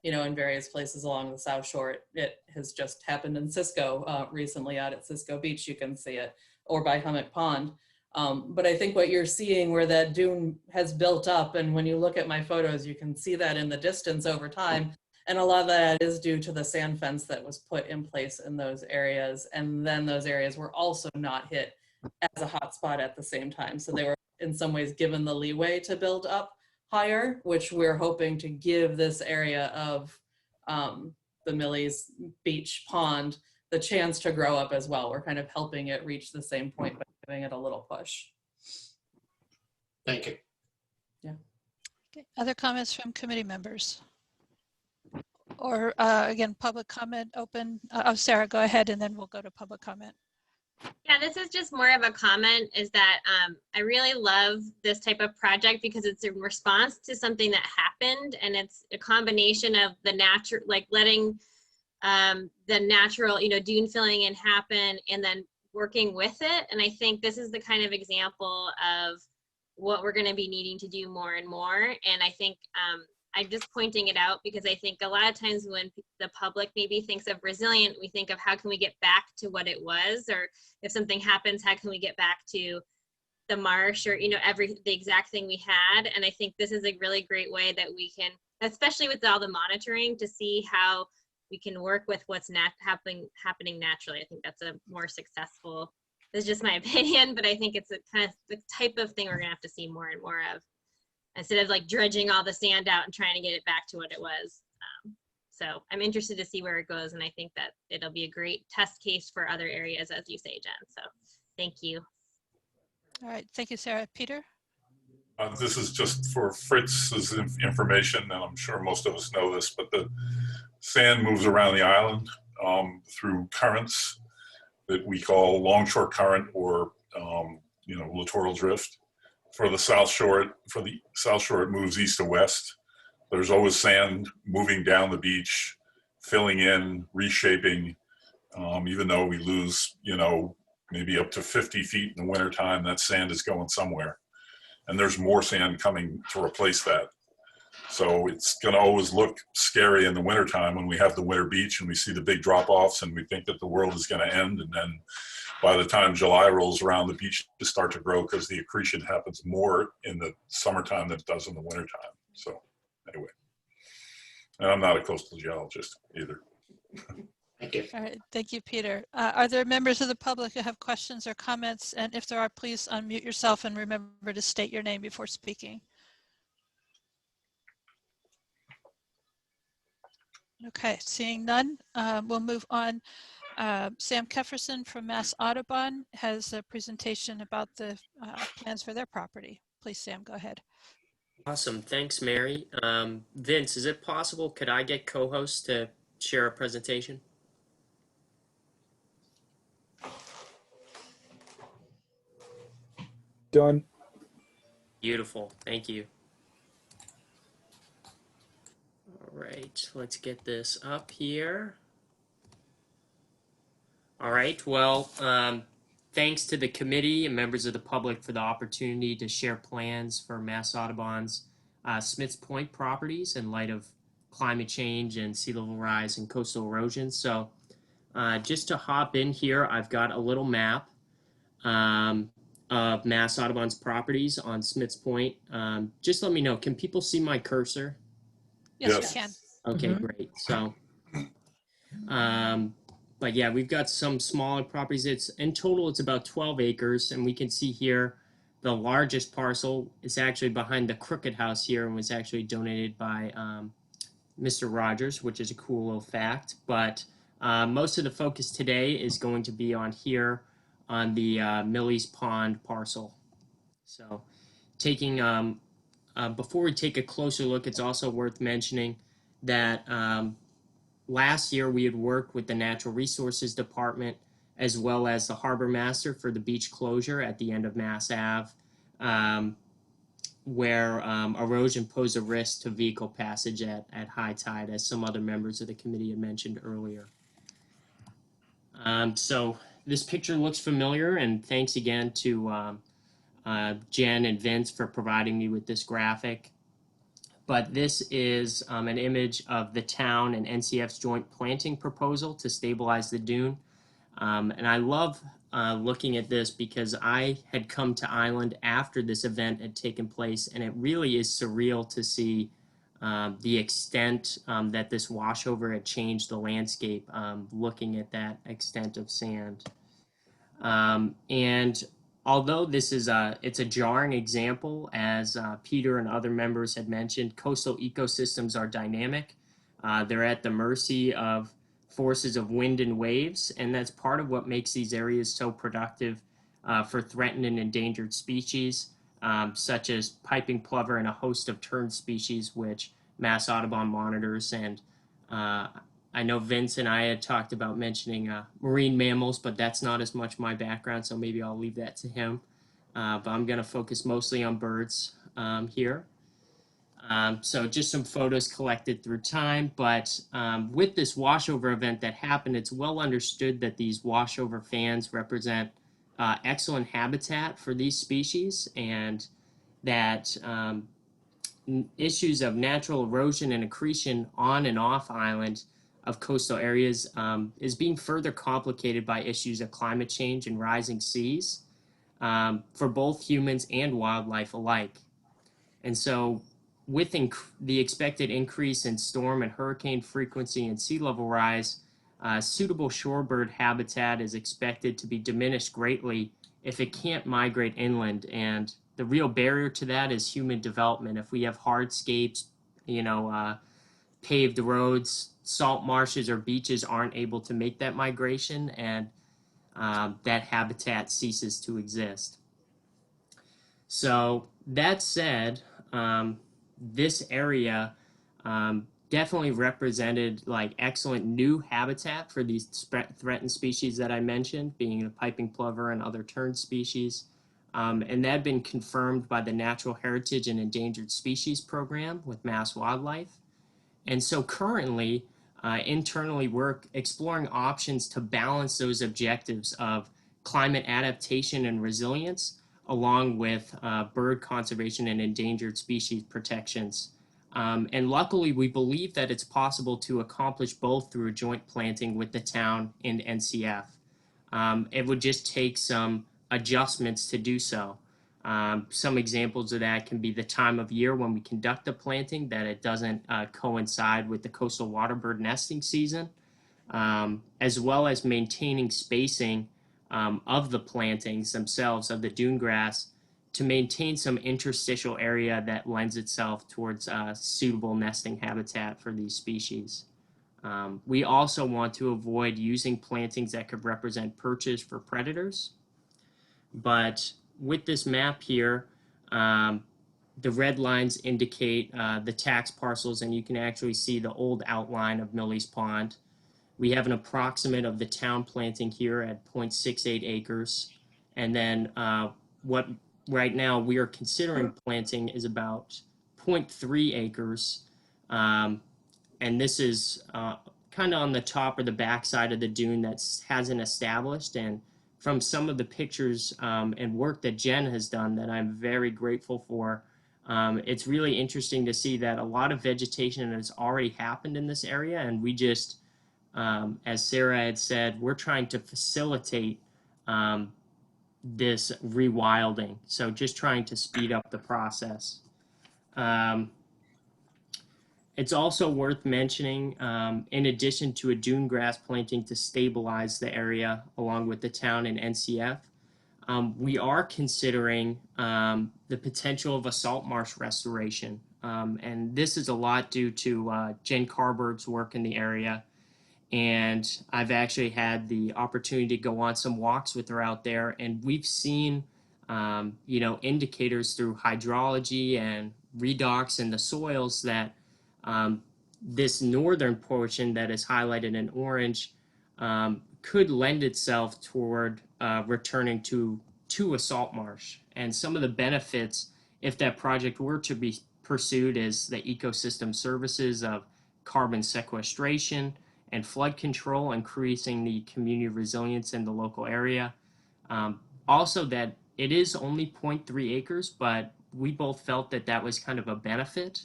in various places along the South Shore. It has just happened in Cisco recently, out at Cisco Beach, you can see it, or by Hummock Pond. But I think what you're seeing where that dune has built up, and when you look at my photos, you can see that in the distance over time. And a lot of that is due to the sand fence that was put in place in those areas. And then those areas were also not hit as a hot spot at the same time. So they were in some ways given the leeway to build up higher, which we're hoping to give this area of the Millie's Beach Pond the chance to grow up as well. We're kind of helping it reach the same point by giving it a little push. Thank you. Yeah. Okay. Other comments from committee members? Or again, public comment open. Sarah, go ahead, and then we'll go to public comment. Yeah, this is just more of a comment, is that I really love this type of project because it's a response to something that happened, and it's a combination of the natural, like letting the natural, dune filling in happen, and then working with it. And I think this is the kind of example of what we're going to be needing to do more and more. And I think I'm just pointing it out because I think a lot of times when the public maybe thinks of resilient, we think of how can we get back to what it was, or if something happens, how can we get back to the marsh, or the exact thing we had. And I think this is a really great way that we can, especially with all the monitoring, to see how we can work with what's happening naturally. I think that's a more successful That's just my opinion, but I think it's a kind of the type of thing we're gonna have to see more and more of, instead of like dredging all the sand out and trying to get it back to what it was. So I'm interested to see where it goes, and I think that it'll be a great test case for other areas, as you say, Jen. So thank you. All right, thank you, Sarah. Peter? This is just for Fritz's information, and I'm sure most of us know this, but the sand moves around the island through currents that we call longshore current or littoral drift. For the South Shore, it moves east to west. There's always sand moving down the beach, filling in, reshaping. Even though we lose, maybe up to 50 feet in the wintertime, that sand is going somewhere. And there's more sand coming to replace that. So it's going to always look scary in the wintertime when we have the winter beach and we see the big drop-offs and we think that the world is going to end. And then by the time July rolls around, the beach just start to grow because the accretion happens more in the summertime than it does in the wintertime. So anyway, and I'm not a coastal geologist either. Thank you. All right, thank you, Peter. Are there members of the public who have questions or comments? And if there are, please unmute yourself and remember to state your name before speaking. Okay, seeing none, we'll move on. Sam Kefferson from Mass Audubon has a presentation about the plans for their property. Please, Sam, go ahead. Awesome. Thanks, Mary. Vince, is it possible, could I get co-hosts to share a presentation? Done. Beautiful. Thank you. All right, let's get this up here. All right, well, thanks to the committee and members of the public for the opportunity to share plans for Mass Audubon's Smiths Point properties in light of climate change and sea level rise and coastal erosion. So just to hop in here, I've got a little map of Mass Audubon's properties on Smiths Point. Just let me know, can people see my cursor? Yes, Yes. we can. Okay, great. So, but yeah, we've got some smaller properties. It's in total, it's about 12 acres, and we can see here the largest parcel is actually behind the Crooked House here and was actually donated by Mr. Rogers, which is a cool little fact. But most of the focus today is going to be on here on the Millie's Pond parcel. So taking, before we take a closer look, it's also worth mentioning that last year we had worked with the Natural Resources Department as well as the Harbor Master for the beach closure at the end of Mass Ave, where erosion posed a risk to vehicle passage at high tide, as some other members of the committee had mentioned earlier. So this picture looks familiar, and thanks again to Jen and Vince for providing me with this graphic. But this is an image of the town and NCF's joint planting proposal to stabilize the dune. And I love looking at this because I had come to Island after this event had taken place, and it really is surreal to see the extent that this washover had changed the landscape, looking at that extent of sand. And although this is it's a jarring example, as Peter and other members had mentioned, coastal ecosystems are dynamic. They're at the mercy of forces of wind and waves, and that's part of what makes these areas so productive for threatened and endangered species, such as piping plover and a host of tern species, which Mass Audubon monitors. And I know Vince and I had talked about mentioning marine mammals, but that's not as much my background, so maybe I'll leave that to him. But I'm going to focus mostly on birds here. So just some photos collected through time, but with this washover event that happened, it's well understood that these washover fans represent excellent habitat for these species, and that issues of natural erosion and accretion on and off island of coastal areas is being further complicated by issues of climate change and rising seas for both humans and wildlife alike. And so with the expected increase in storm and hurricane frequency and sea level rise, suitable shorebird habitat is expected to be diminished greatly if it can't migrate inland. And the real barrier to that is human development. If we have hardscapes, paved roads, salt marshes, or beaches aren't able to make that migration, and that habitat ceases to exist. So that said, this area definitely represented like excellent new habitat for these threatened species that I mentioned, being the piping plover and other tern species. And that had been confirmed by the Natural Heritage and Endangered Species Program with Mass Wildlife. And so currently, internally, we're exploring options to balance those objectives of climate adaptation and resilience, along with bird conservation and endangered species protections. And luckily, we believe that it's possible to accomplish both through a joint planting with the town and NCF. It would just take some adjustments to do so. Some examples of that can be the time of year when we conduct the planting, that it doesn't coincide with the coastal waterbird nesting season, as well as maintaining spacing of the plantings themselves, of the dune grass, to maintain some interstitial area that lends itself towards suitable nesting habitat for these species. We also want to avoid using plantings that could represent perches for predators. But with this map here, the red lines indicate the tax parcels, and you can actually see the old outline of Millie's Pond. We have an approximate of the town planting here at 0.68 acres. And then what right now we are considering planting is about 0.3 acres. And this is kind of on the top or the back side of the dune that hasn't established. And from some of the pictures and work that Jen has done that I'm very grateful for, it's really interesting to see that a lot of vegetation has already happened in this area, and we just, as Sarah had said, we're trying to facilitate this rewilding. So just trying to speed up the process. It's also worth mentioning, in addition to a dune grass planting to stabilize the area along with the town and NCF, we are considering the potential of a salt marsh restoration. And this is a lot due to Jen Carberg's work in the area. And I've actually had the opportunity to go on some walks with her out there, and we've seen indicators through hydrology and redox in the soils that this northern portion that is highlighted in orange could lend itself toward returning to a salt marsh. And some of the benefits, if that project were to be pursued, is the ecosystem services of carbon sequestration and flood control, increasing the community resilience in the local area. Also that it is only 0.3 acres, but we both felt that that was kind of a benefit.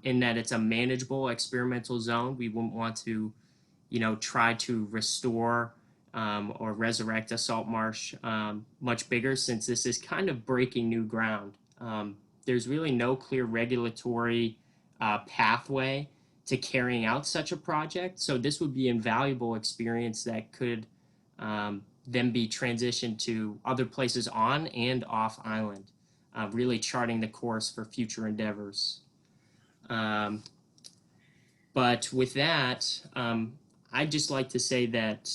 In that it's a manageable experimental zone. We wouldn't want to, try to restore or resurrect a salt marsh much bigger, since this is kind of breaking new ground. There's really no clear regulatory pathway to carrying out such a project. So this would be invaluable experience that could then be transitioned to other places on and off island, really charting the course for future endeavors. But with that, I'd just like to say that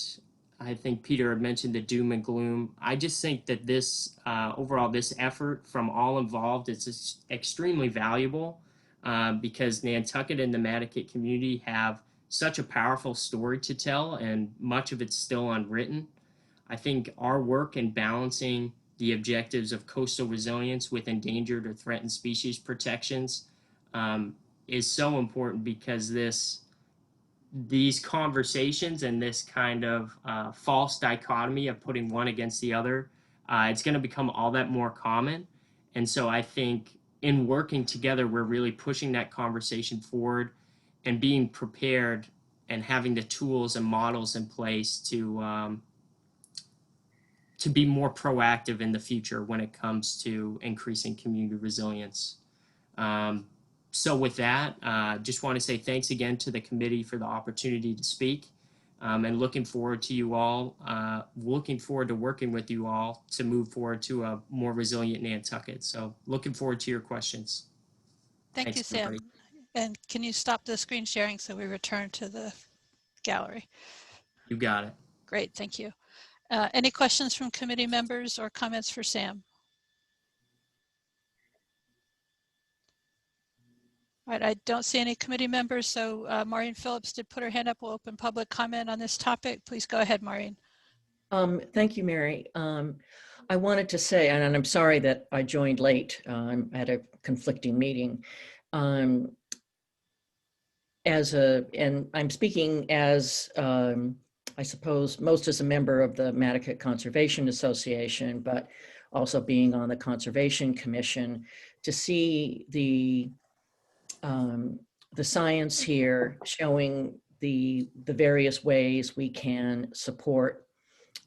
I think Peter had mentioned the doom and gloom. I just think that this, overall, this effort from all involved is extremely valuable because Nantucket and the Nantucket community have such a powerful story to tell, and much of it's still unwritten. I think our work in balancing the objectives of coastal resilience with endangered or threatened species protections is so important, because these conversations and this kind of false dichotomy of putting one against the other, it's going to become all that more common. And so I think in working together, we're really pushing that conversation forward and being prepared and having the tools and models in place to be more proactive in the future when it comes to increasing community resilience. So with that, just want to say thanks again to the committee for the opportunity to speak. and looking forward to you all, looking forward to working with you all to move forward to a more resilient Nantucket. So looking forward to your questions. Thank Thanks, you, Sam. everybody. And can you stop the screen sharing so we return to the gallery? You got it. Great, thank you. Any questions from committee members or comments for Sam? All right, I don't see any committee members, so Maureen Phillips did put her hand up. We'll open public comment on this topic. Please go ahead, Maureen. Thank you, Mary. I wanted to say, and I'm sorry that I joined late. I had a conflicting meeting. And I'm speaking as, I suppose, most as a member of the Nantucket Conservation Association, but also being on the Conservation Commission, to see the science here showing the various ways we can support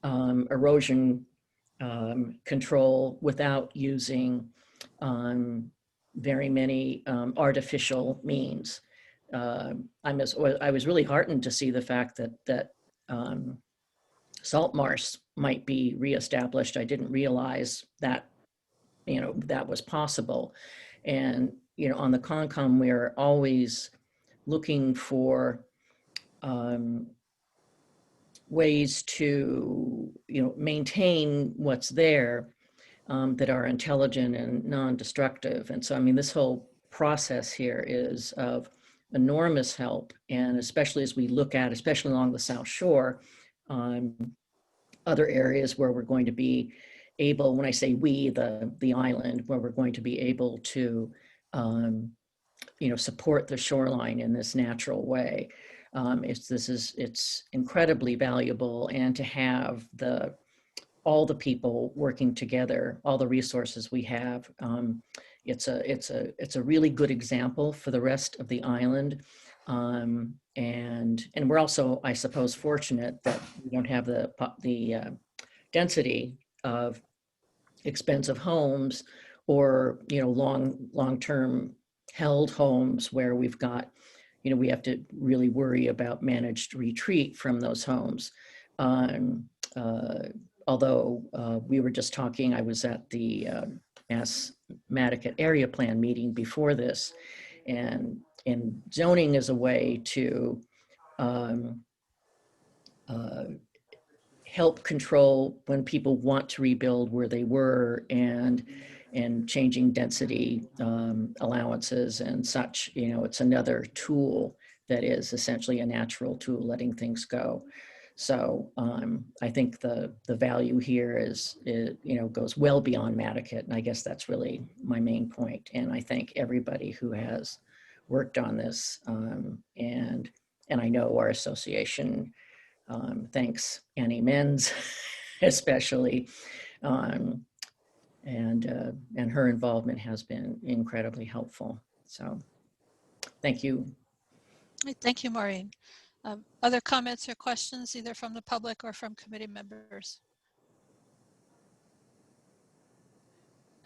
erosion control without using very many artificial means. I was really heartened to see the fact that salt marsh might be reestablished. I didn't realize that, that was possible. And, on the Concom, we're always looking for ways to, maintain what's there that are intelligent and non-destructive. And so, I mean, this whole process here is of enormous help. And especially as we look at, especially along the South Shore, other areas where we're going to be able, when I say we, the island, where we're going to be able to, support the shoreline in this natural way. It's incredibly valuable, and to have all the people working together, all the resources we have, it's a really good example for the rest of the island. And we're also, I suppose, fortunate that we don't have the density of expensive homes or long-term held homes where we've got, we have to really worry about managed retreat from those homes. Although we were just talking, I was at the Nantucket area plan meeting before this, and zoning is a way to help control when people want to rebuild where they were, and changing density allowances and such. It's another tool that is essentially a natural tool, letting things go. So I think the value here is goes well beyond Nantucket, and I guess that's really my main point. And I thank everybody who has worked on this, and I know our association thanks Annie Menz especially, and her involvement has been incredibly helpful. So thank you. Thank you, Maureen. Other comments or questions, either from the public or from committee members?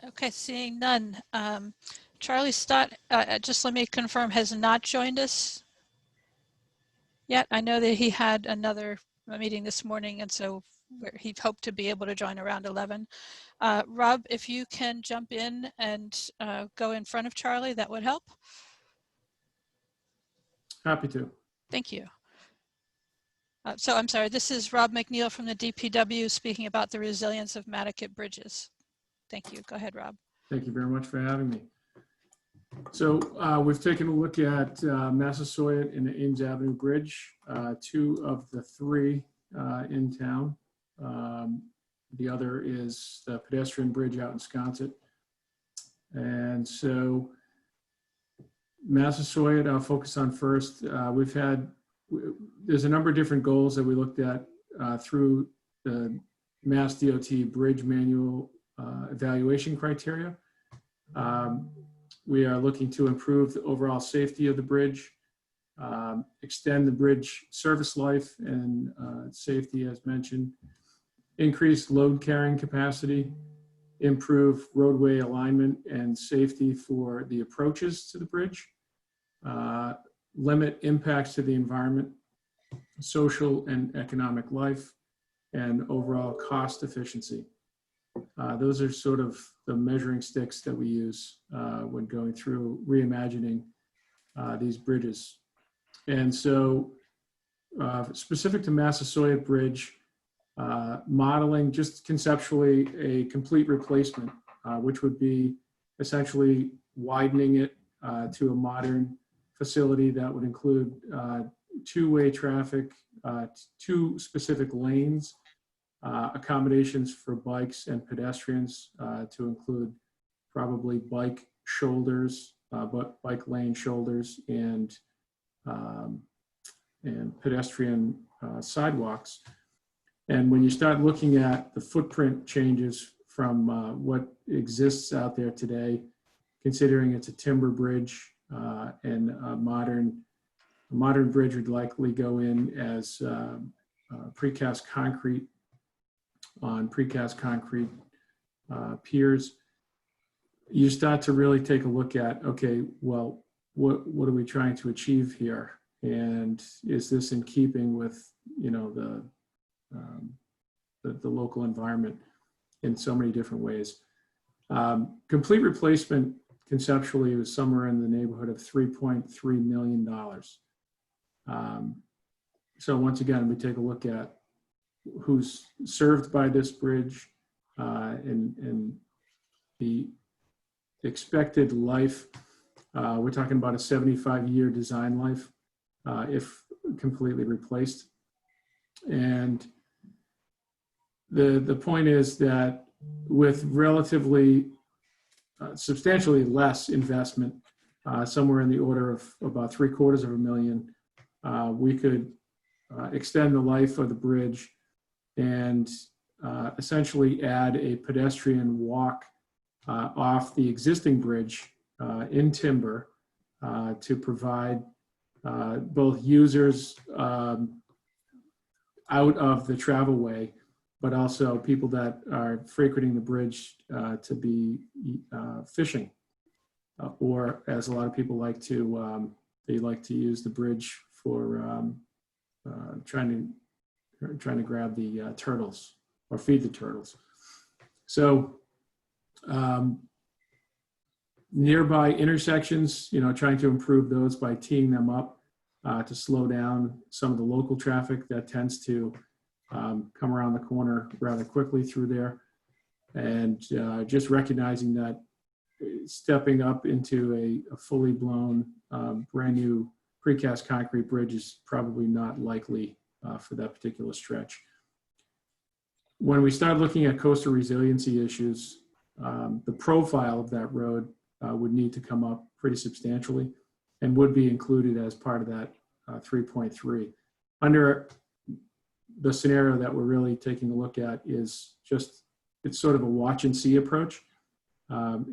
Okay, seeing none. Charlie Stott, just let me confirm, has not joined us yet. I know that he had another meeting this morning, and so he hoped to be able to join around 11. Rob, if you can jump in and go in front of Charlie, that would help. Happy to. Thank you. So I'm sorry, this is Rob McNeil from the DPW speaking about the resilience of Nantucket bridges. Thank you. Go ahead, Rob. Thank you very much for having me. So we've taken a look at Massasoit and the Ames Avenue Bridge, 2 of the 3 in town. The other is the pedestrian bridge out in Sconset. And so Massasoit, I'll focus on first. There's a number of different goals that we looked at through the Mass DOT Bridge Manual evaluation criteria. We are looking to improve the overall safety of the bridge, extend the bridge service life and safety as mentioned, increase load carrying capacity, improve roadway alignment and safety for the approaches to the bridge, limit impacts to the environment, social and economic life, and overall cost efficiency. Those are sort of the measuring sticks that we use when going through reimagining these bridges. And so specific to Massasoit Bridge, modeling just conceptually a complete replacement, which would be essentially widening it to a modern facility that would include two-way traffic, 2 specific lanes, accommodations for bikes and pedestrians to include probably bike shoulders, but bike lane shoulders and pedestrian sidewalks. And when you start looking at the footprint changes from what exists out there today, considering it's a timber bridge and a modern bridge would likely go in as precast concrete on precast concrete piers, you start to really take a look at, okay, well, what are we trying to achieve here? And is this in keeping with, you know, the local environment in so many different ways? Complete replacement conceptually was somewhere in the neighborhood of $3.3 million. So once again, we take a look at who's served by this bridge and the expected life. We're talking about a 75-year design life if completely replaced. And the point is that with relatively substantially less investment, somewhere in the order of about $750,000, we could extend the life of the bridge and essentially add a pedestrian walk off the existing bridge in timber to provide both users out of the travelway, but also people that are frequenting the bridge to be fishing, or as a lot of people like to, they like to use the bridge for trying to grab the turtles or feed the turtles. So nearby intersections, you know, trying to improve those by teeing them up to slow down some of the local traffic that tends to come around the corner rather quickly through there. And just recognizing that stepping up into a fully blown brand new precast concrete bridge is probably not likely for that particular stretch. When we start looking at coastal resiliency issues, the profile of that road would need to come up pretty substantially and would be included as part of that 3.3. Under the scenario that we're really taking a look at is just, it's sort of a watch and see approach.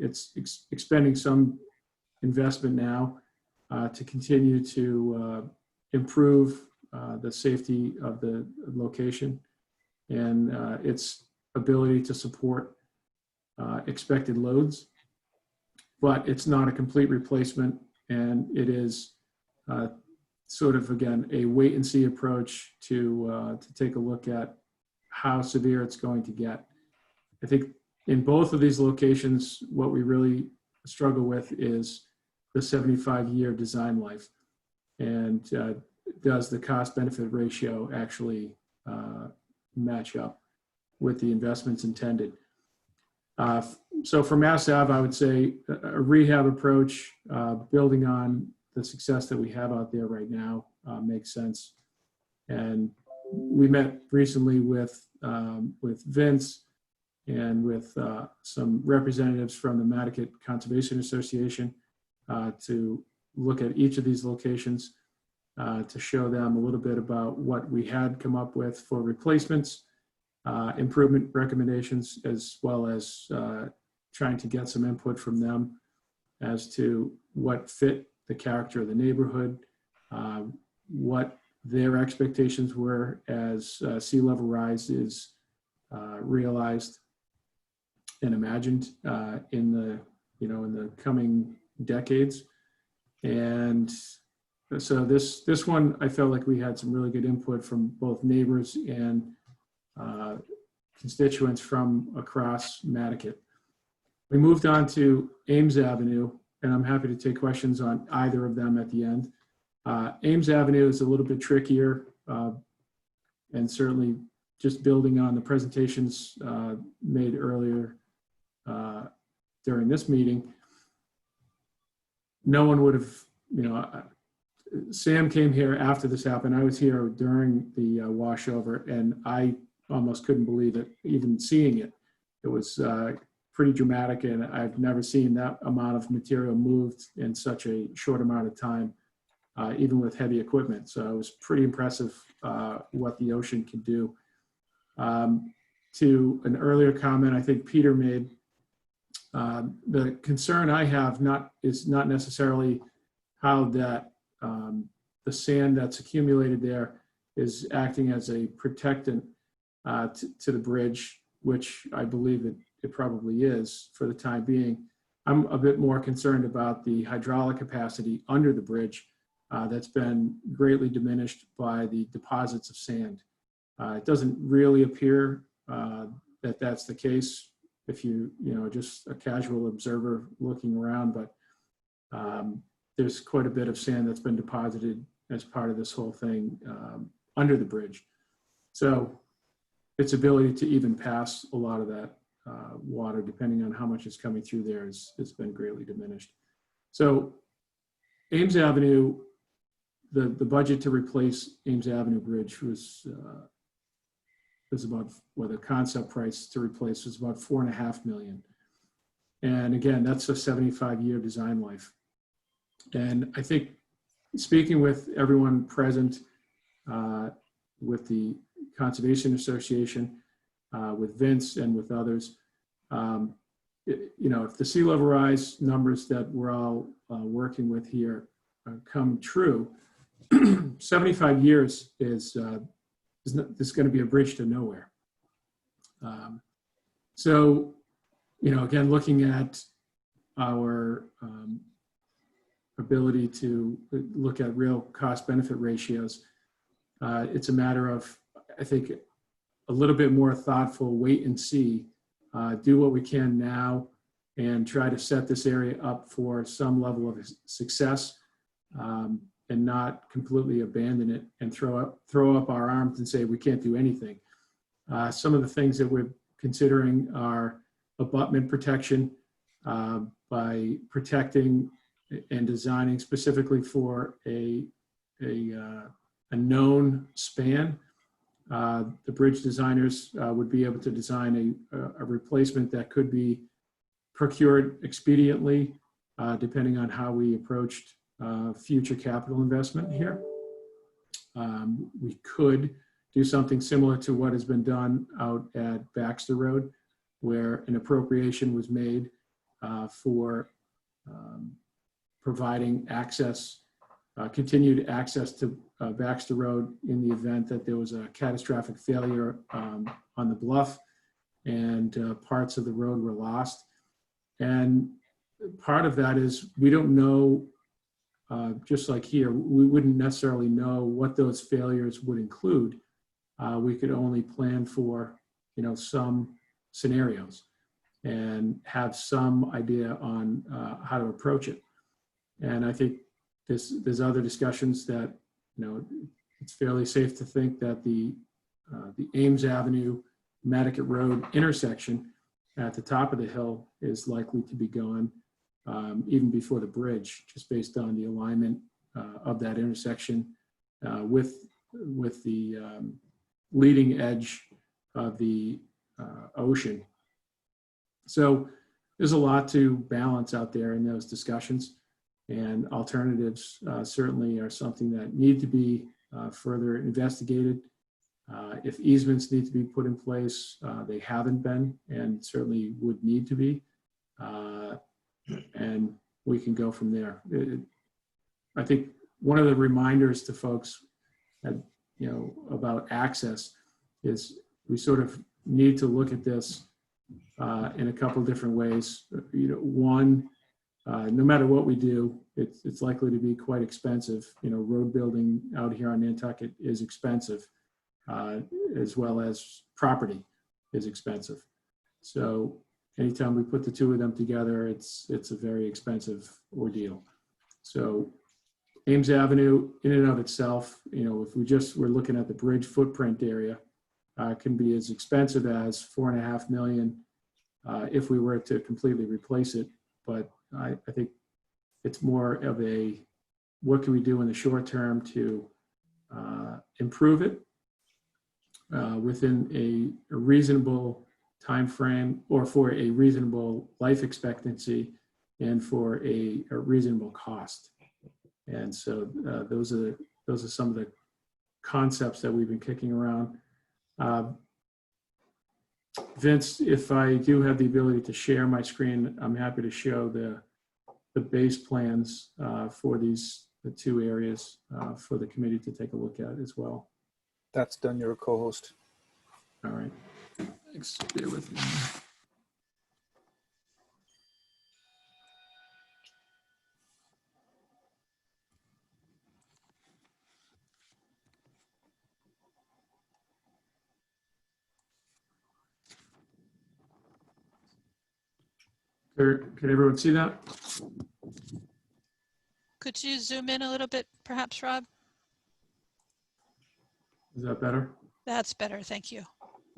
It's expending some investment now to continue to improve the safety of the location and its ability to support expected loads. But it's not a complete replacement, and it is sort of, again, a wait and see approach to take a look at how severe it's going to get. I think in both of these locations, what we really struggle with is the 75-year design life. And does the cost benefit ratio actually match up with the investments intended? So for Mass Ave, I would say a rehab approach, building on the success that we have out there right now makes sense. And we met recently with Vince and with some representatives from the Nantucket Conservation Association to look at each of these locations to show them a little bit about what we had come up with for replacements, improvement recommendations, as well as trying to get some input from them as to what fit the character of the neighborhood, what their expectations were as sea level rise is realized and imagined in the coming decades, and So this one, I felt like we had some really good input from both neighbors and constituents from across Nantucket. We moved on to Ames Avenue, and I'm happy to take questions on either of them at the end. Ames Avenue is a little bit trickier, and certainly just building on the presentations made earlier during this meeting, no one would have, Sam came here after this happened. I was here during the washover, and I almost couldn't believe it, even seeing it. It was pretty dramatic, and I've never seen that amount of material moved in such a short amount of time, even with heavy equipment. So it was pretty impressive what the ocean can do. To an earlier comment I think Peter made, the concern I have is not necessarily how that the sand that's accumulated there is acting as a protectant to the bridge, which I believe it probably is for the time being. I'm a bit more concerned about the hydraulic capacity under the bridge that's been greatly diminished by the deposits of sand. It doesn't really appear that that's the case if just a casual observer looking around, but there's quite a bit of sand that's been deposited as part of this whole thing under the bridge. So its ability to even pass a lot of that water, depending on how much is coming through there, has been greatly diminished. So Ames Avenue, the budget to replace Ames Avenue Bridge was about, well, the concept price to replace was about $4.5 million. And again, that's a 75-year design life. And I think speaking with everyone present, with the Conservation Association, with Vince and with others, if the sea level rise numbers that we're all working with here come true, 75 years is going to be a bridge to nowhere. So, again, looking at our ability to look at real cost benefit ratios, it's a matter of, I think, a little bit more thoughtful wait and see, do what we can now and try to set this area up for some level of success, and not completely abandon it and throw up our arms and say we can't do anything. Some of the things that we're considering are abutment protection, by protecting and designing specifically for a known span. The bridge designers would be able to design a replacement that could be procured expediently, depending on how we approached future capital investment here. We could do something similar to what has been done out at Baxter Road, where an appropriation was made for providing access, continued access to Baxter Road in the event that there was a catastrophic failure on the bluff and parts of the road were lost. And part of that is we don't know, just like here, we wouldn't necessarily know what those failures would include. We could only plan for, some scenarios and have some idea on how to approach it. And I think there's other discussions that, it's fairly safe to think that the Ames Avenue, Nantucket Road intersection at the top of the hill is likely to be gone even before the bridge, just based on the alignment of that intersection with the leading edge of the ocean. So there's a lot to balance out there in those discussions, and alternatives certainly are something that need to be further investigated. If easements need to be put in place, they haven't been and certainly would need to be. And we can go from there. I think one of the reminders to folks that, about access is we sort of need to look at this in a couple different ways. One, no matter what we do, it's likely to be quite expensive. You know, road building out here on Nantucket is expensive, as well as property is expensive. So anytime we put the two of them together, it's a very expensive ordeal. So Ames Avenue in and of itself, you know, if we're looking at the bridge footprint area, can be as expensive as $4.5 million if we were to completely replace it. But I think it's more of a, what can we do in the short term to improve it within a reasonable time frame, or for a reasonable life expectancy, and for a reasonable cost. And so those are some of the concepts that we've been kicking around. Vince, if I do have the ability to share my screen, I'm happy to show the base plans for the two areas for the committee to take a look at as well. That's done. You're a co-host. All right. Thanks. Bear with me. Can everyone see that? Could you zoom in a little bit, perhaps, Rob? Is that better? That's better, thank you.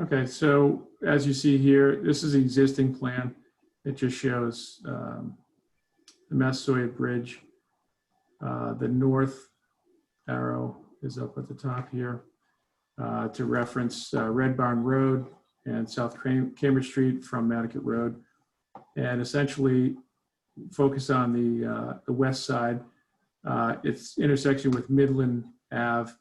Okay, so as you see here, this is the existing plan. It just shows the Massasoit Bridge. The north arrow is up at the top here to reference Red Barn Road and South Cambridge Street from Nantucket Road, and essentially focus on the west side. Its intersection with Midland Ave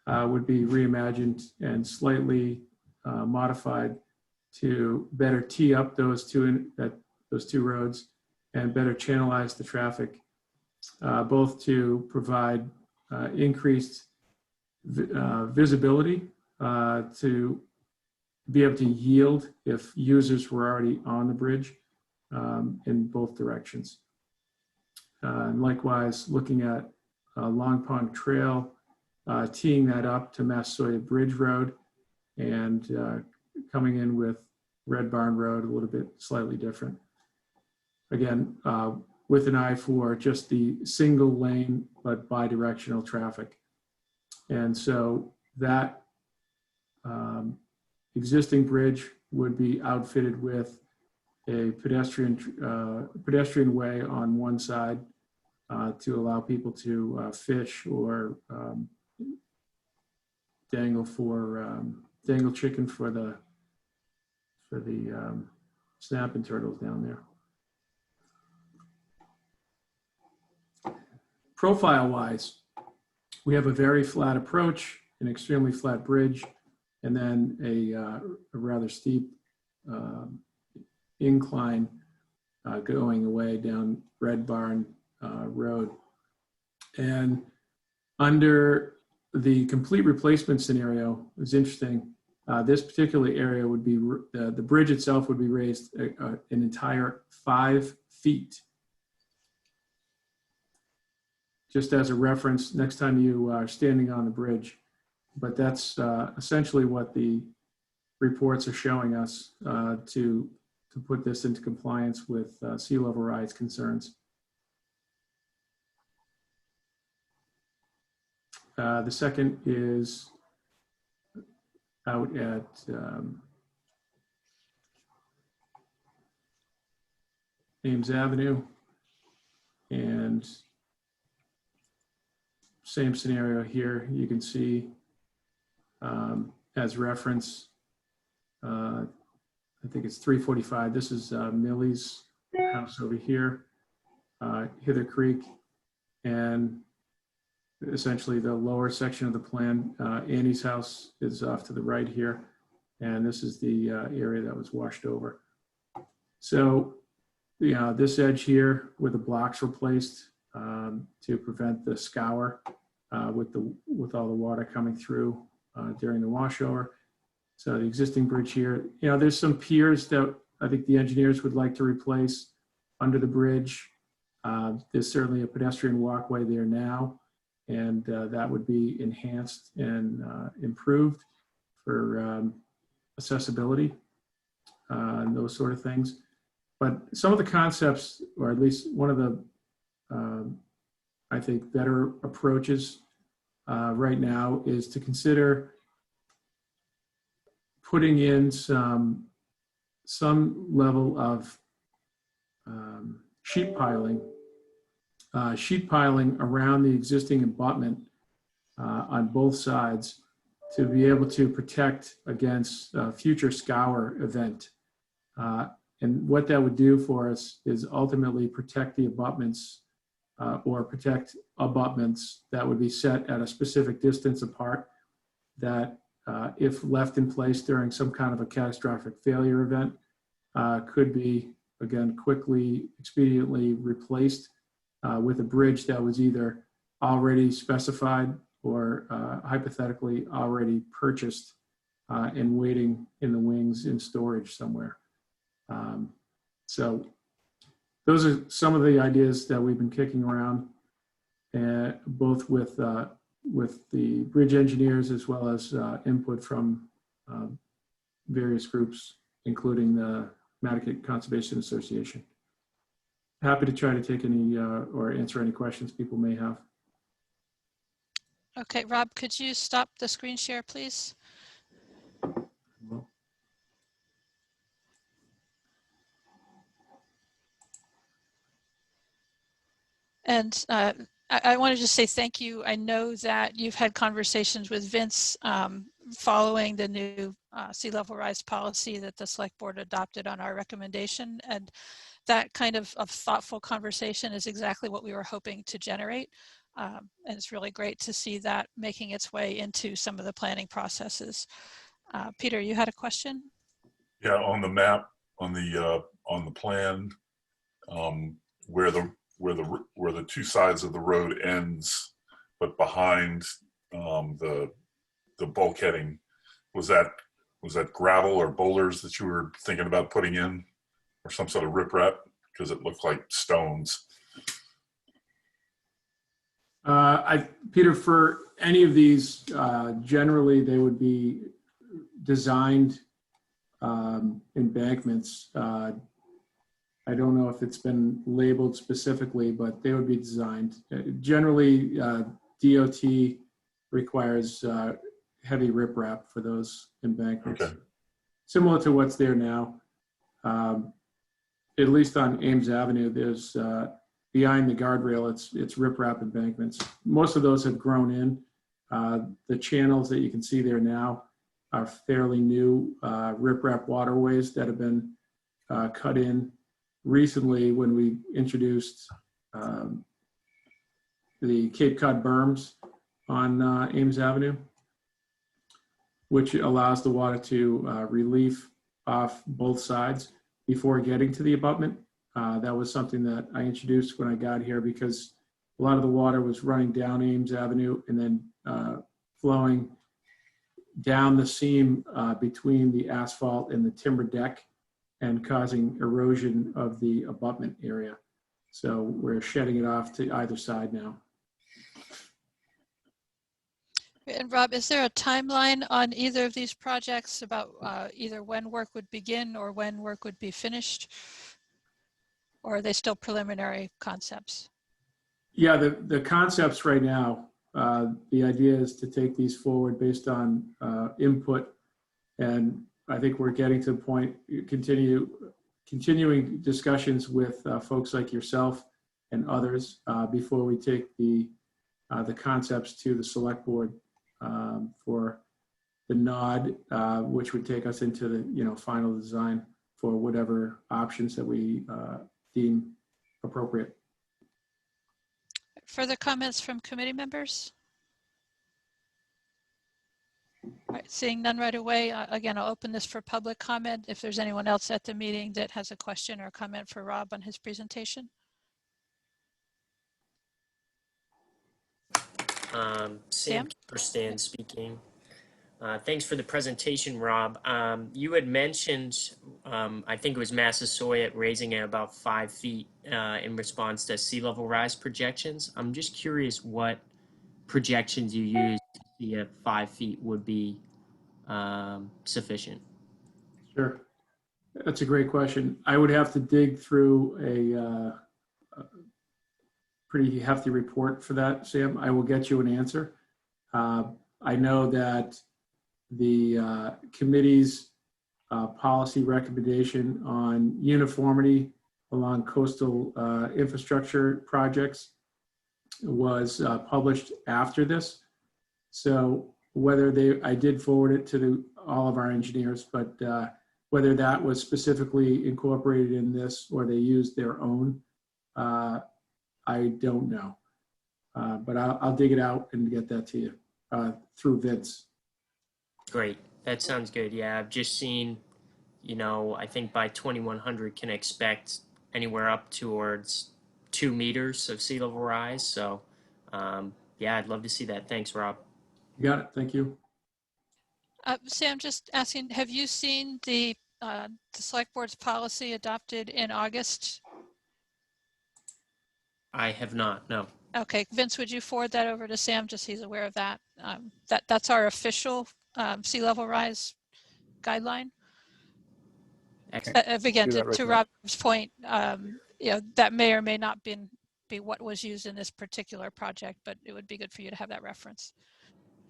would be reimagined and slightly modified to better tee up those two roads and better channelize the traffic, both to provide increased visibility to be able to yield if users were already on the bridge in both directions. And likewise, looking at Long Pond Trail, teeing that up to Massasoit Bridge Road, and coming in with Red Barn Road a little bit slightly different. Again, with an eye for just the single lane but bi-directional traffic. And so that existing bridge would be outfitted with a pedestrian way on one side to allow people to fish or dangle chicken for the snapping turtles down there. Profile wise, we have a very flat approach, an extremely flat bridge, and then a rather steep incline going away down Red Barn Road. And under the complete replacement scenario, is interesting. This particular area would be, the bridge itself would be raised an entire 5 feet. Just as a reference, next time you are standing on the bridge. But that's essentially what the reports are showing us to put this into compliance with sea level rise concerns. The second is out at Ames Avenue, and same scenario here. You can see as reference, I think it's 345. This is Millie's house over here, Hither Creek, and essentially the lower section of the plan. Annie's house is off to the right here, and this is the area that was washed over. So, this edge here where the blocks were placed to prevent the scour with all the water coming through during the washover. So the existing bridge here, there's some piers that I think the engineers would like to replace under the bridge. There's certainly a pedestrian walkway there now, and that would be enhanced and improved for accessibility and those sort of things. But some of the concepts, or at least one of the, I think, better approaches right now is to consider putting in some level of sheet piling around the existing abutment on both sides to be able to protect against future scour event. And what that would do for us is ultimately protect the abutments or protect abutments that would be set at a specific distance apart that if left in place during some kind of a catastrophic failure event could be, again, quickly, expediently replaced with a bridge that was either already specified or hypothetically already purchased and waiting in the wings in storage somewhere. So those are some of the ideas that we've been kicking around, both with the bridge engineers as well as input from various groups, including the Nantucket Conservation Association. Happy to try to take any or answer any questions people may have. Okay, Rob, could you stop the screen share, please? And I want to just say thank you. I know that you've had conversations with Vince following the new sea level rise policy that the select board adopted on our recommendation. And that kind of thoughtful conversation is exactly what we were hoping to generate. And it's really great to see that making its way into some of the planning processes. Peter, you had a question? Yeah, on the map, on the plan, where the two sides of the road ends, but behind the bulkheading, was that gravel or boulders that you were thinking about putting in, or some sort of riprap, because it looked like stones? Peter, for any of these, generally they would be designed embankments. I don't know if it's been labeled specifically, but they would be designed. Generally, DOT requires heavy riprap for those embankments. Okay. Similar to what's there now. At least on Ames Avenue, there's behind the guardrail, it's riprap embankments. Most of those have grown in. The channels that you can see there now are fairly new riprap waterways that have been cut in recently when we introduced the Cape Cod berms on Ames Avenue, which allows the water to relief off both sides before getting to the abutment. That was something that I introduced when I got here because a lot of the water was running down Ames Avenue and then flowing down the seam between the asphalt and the timber deck and causing erosion of the abutment area. So we're shedding it off to either side now. And Rob, is there a timeline on either of these projects about either when work would begin or when work would be finished? Or are they still preliminary concepts? Yeah, the concepts right now, the idea is to take these forward based on input. And I think we're getting to the point, continuing discussions with folks like yourself and others before we take the concepts to the select board for the nod, which would take us into the final design for whatever options that we deem appropriate. Further comments from committee members? All right, seeing none right away, again, I'll open this for public comment. If there's anyone else at the meeting that has a question or comment for Rob on his presentation. Sam Stan speaking. Thanks for the presentation, Rob. You had mentioned, I think it was Massasoit raising it about 5 feet in response to sea level rise projections. I'm just curious what projections you used to see if 5 feet would be sufficient. Sure. That's a great question. I would have to dig through a pretty hefty report for that, Sam. I will get you an answer. I know that the committee's policy recommendation on uniformity along coastal infrastructure projects was published after this. So whether I did forward it to all of our engineers, but whether that was specifically incorporated in this or they used their own, I don't know. But I'll dig it out and get that to you through Vince. Great. That sounds good. Yeah, I've just seen, I think by 2100 can expect anywhere up towards 2 meters of sea level rise. So, yeah, I'd love to see that. Thanks, Rob. You got it. Thank you. Sam, just asking, have you seen the select board's policy adopted in August? I have not, no. Okay, Vince, would you forward that over to Sam, just so he's aware of that? That's our official sea level rise guideline. Again, to Rob's point, that may or may not be what was used in this particular project, but it would be good for you to have that reference.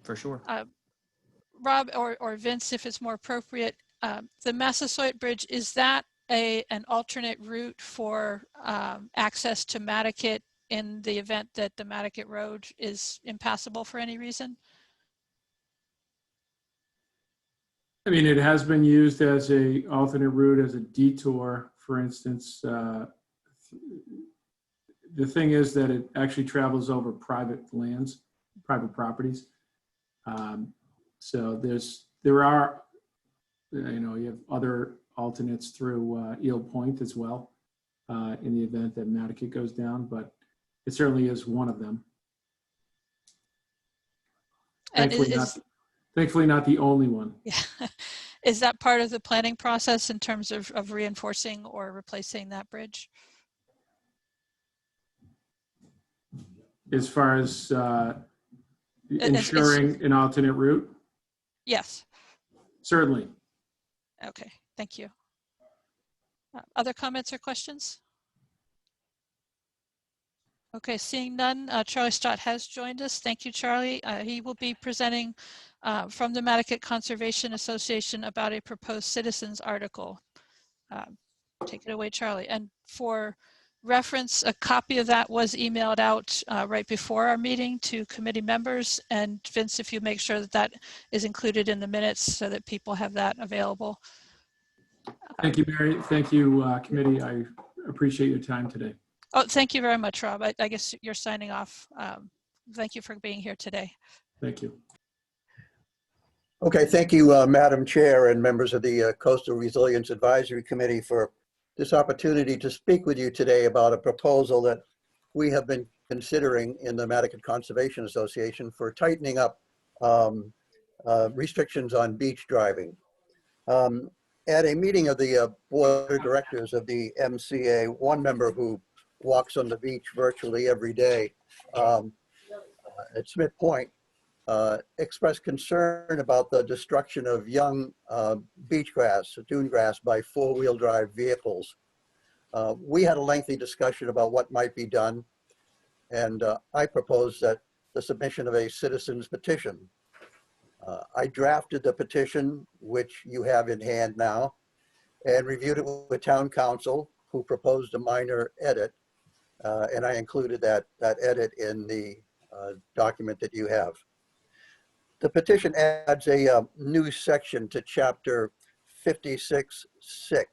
For sure. Rob or Vince, if it's more appropriate, the Massasoit Bridge, is that an alternate route for access to Nantucket in the event that the Nantucket Road is impassable for any reason? I mean, it has been used as a alternate route, as a detour, for instance. The thing is that it actually travels over private lands, private properties. So there are, you have other alternates through Eel Point as well, in the event that Nantucket goes down, but it certainly is one of them. And thankfully not the only one. Yeah. Is that part of the planning process in terms of reinforcing or replacing that bridge? As far as ensuring an alternate route? Yes. Certainly. Okay, thank you. Other comments or questions? Okay, seeing none, Charlie Stott has joined us. Thank you, Charlie. He will be presenting from the Nantucket Conservation Association about a proposed citizens article. Take it away, Charlie. And for reference, a copy of that was emailed out right before our meeting to committee members. And Vince, if you make sure that that is included in the minutes so that people have that available. Thank you, Mary. Thank you, committee. I appreciate your time today. Oh, thank you very much, Rob. I guess you're signing off. Thank you for being here today. Thank you. Okay, thank you, Madam Chair and members of the Coastal Resilience Advisory Committee for this opportunity to speak with you today about a proposal that we have been considering in the Nantucket Conservation Association for tightening up restrictions on beach driving. At a meeting of the board of directors of the MCA, one member who walks on the beach virtually every day at Smith Point expressed concern about the destruction of young beach grass, dune grass, by four-wheel drive vehicles. We had a lengthy discussion about what might be done, and I proposed that the submission of a citizen's petition. I drafted the petition, which you have in hand now, and reviewed it with town council, who proposed a minor edit, and I included that edit in the document that you have. The petition adds a new section to chapter 56.6,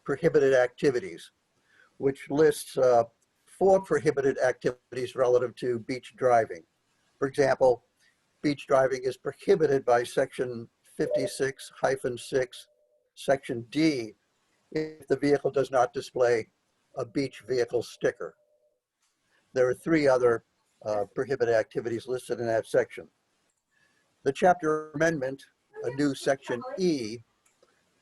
prohibited activities, which lists 4 prohibited activities relative to beach driving. For example, beach driving is prohibited by section 56-6, section D, if the vehicle does not display a beach vehicle sticker. There are 3 other prohibited activities listed in that section. The chapter amendment, a new section E,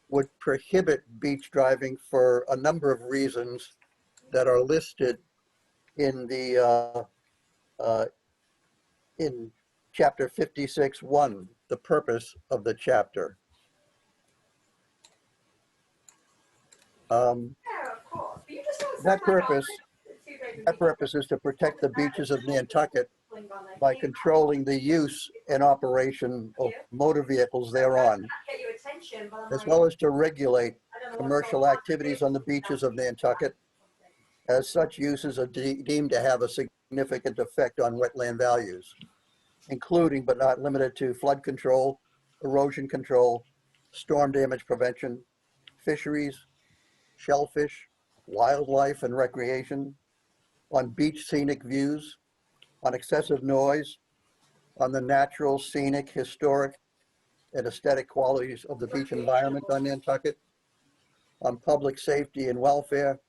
would prohibit beach driving for a number of reasons that are listed in the in chapter 56.1, the purpose of the chapter. That purpose is to protect the beaches of Nantucket by controlling the use and operation of motor vehicles thereon, as well as to regulate commercial activities on the beaches of Nantucket, as such uses are deemed to have a significant effect on wetland values, including but not limited to flood control, erosion control, storm damage prevention, fisheries, shellfish, wildlife and recreation, on beach scenic views, on excessive noise, on the natural, scenic, historic, and aesthetic qualities of the beach environment on Nantucket, on public safety and welfare,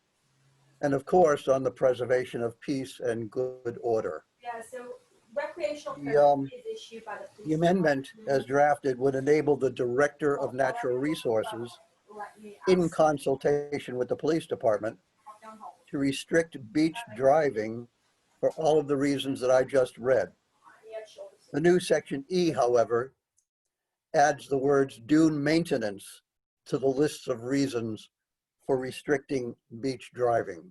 and of course, on the preservation of peace and good order. Yeah, so recreational The, is issued by the police. The amendment, as drafted, would enable the Director of Natural Resources, in consultation with the police department, to restrict beach driving for all of the reasons that I just read. The new section E, however, adds the words dune maintenance to the lists of reasons for restricting beach driving.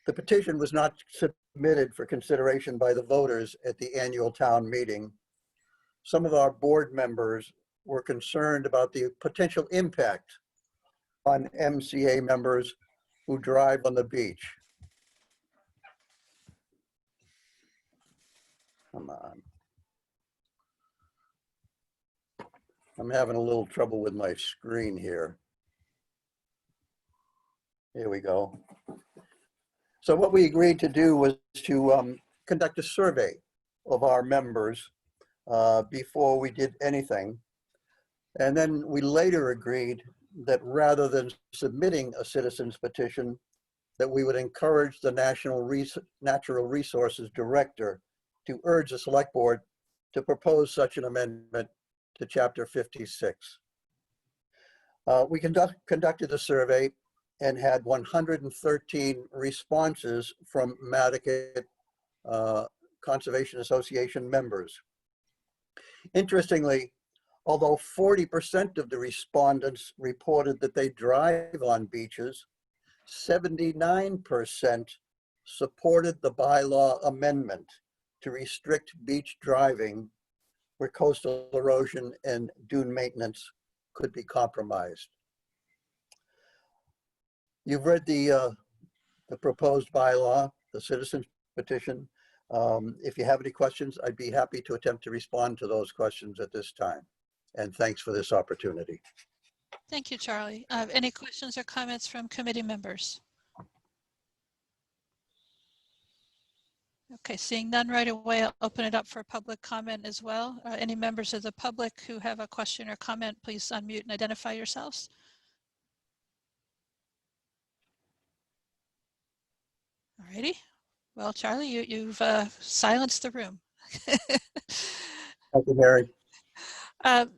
The petition was not submitted for consideration by the voters at the annual town meeting. Some of our board members were concerned about the potential impact on MCA members who drive on the beach. Come on. I'm having a little trouble with my screen here. Here we go. So what we agreed to do was to conduct a survey of our members before we did anything. And then we later agreed that rather than submitting a citizen's petition, that we would encourage the Natural Resources Director to urge the Select Board to propose such an amendment to Chapter 56. We conducted a survey and had 113 responses from Nantucket Conservation Association members. Interestingly, although 40% of the respondents reported that they drive on beaches, 79% supported the bylaw amendment to restrict beach driving where coastal erosion and dune maintenance could be compromised. You've read the proposed bylaw, the citizen's petition. If you have any questions, I'd be happy to attempt to respond to those questions at this time. And thanks for this opportunity. Thank you, Charlie. Any questions or comments from committee members? Okay, seeing none right away, I'll open it up for public comment as well. Any members of the public who have a question or comment, please unmute and identify yourselves. All righty. Well, Charlie, you've silenced the room. Thank you, Mary.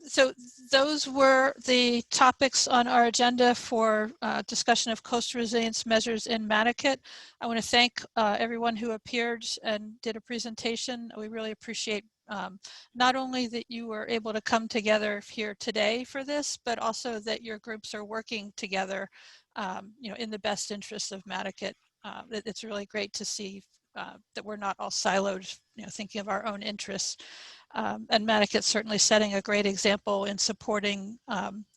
So those were the topics on our agenda for discussion of coastal resilience measures in Nantucket. I want to thank everyone who appeared and did a presentation. We really appreciate not only that you were able to come together here today for this, but also that your groups are working together, in the best interest of Nantucket. It's really great to see that we're not all siloed, thinking of our own interests. And Nantucket's certainly setting a great example in supporting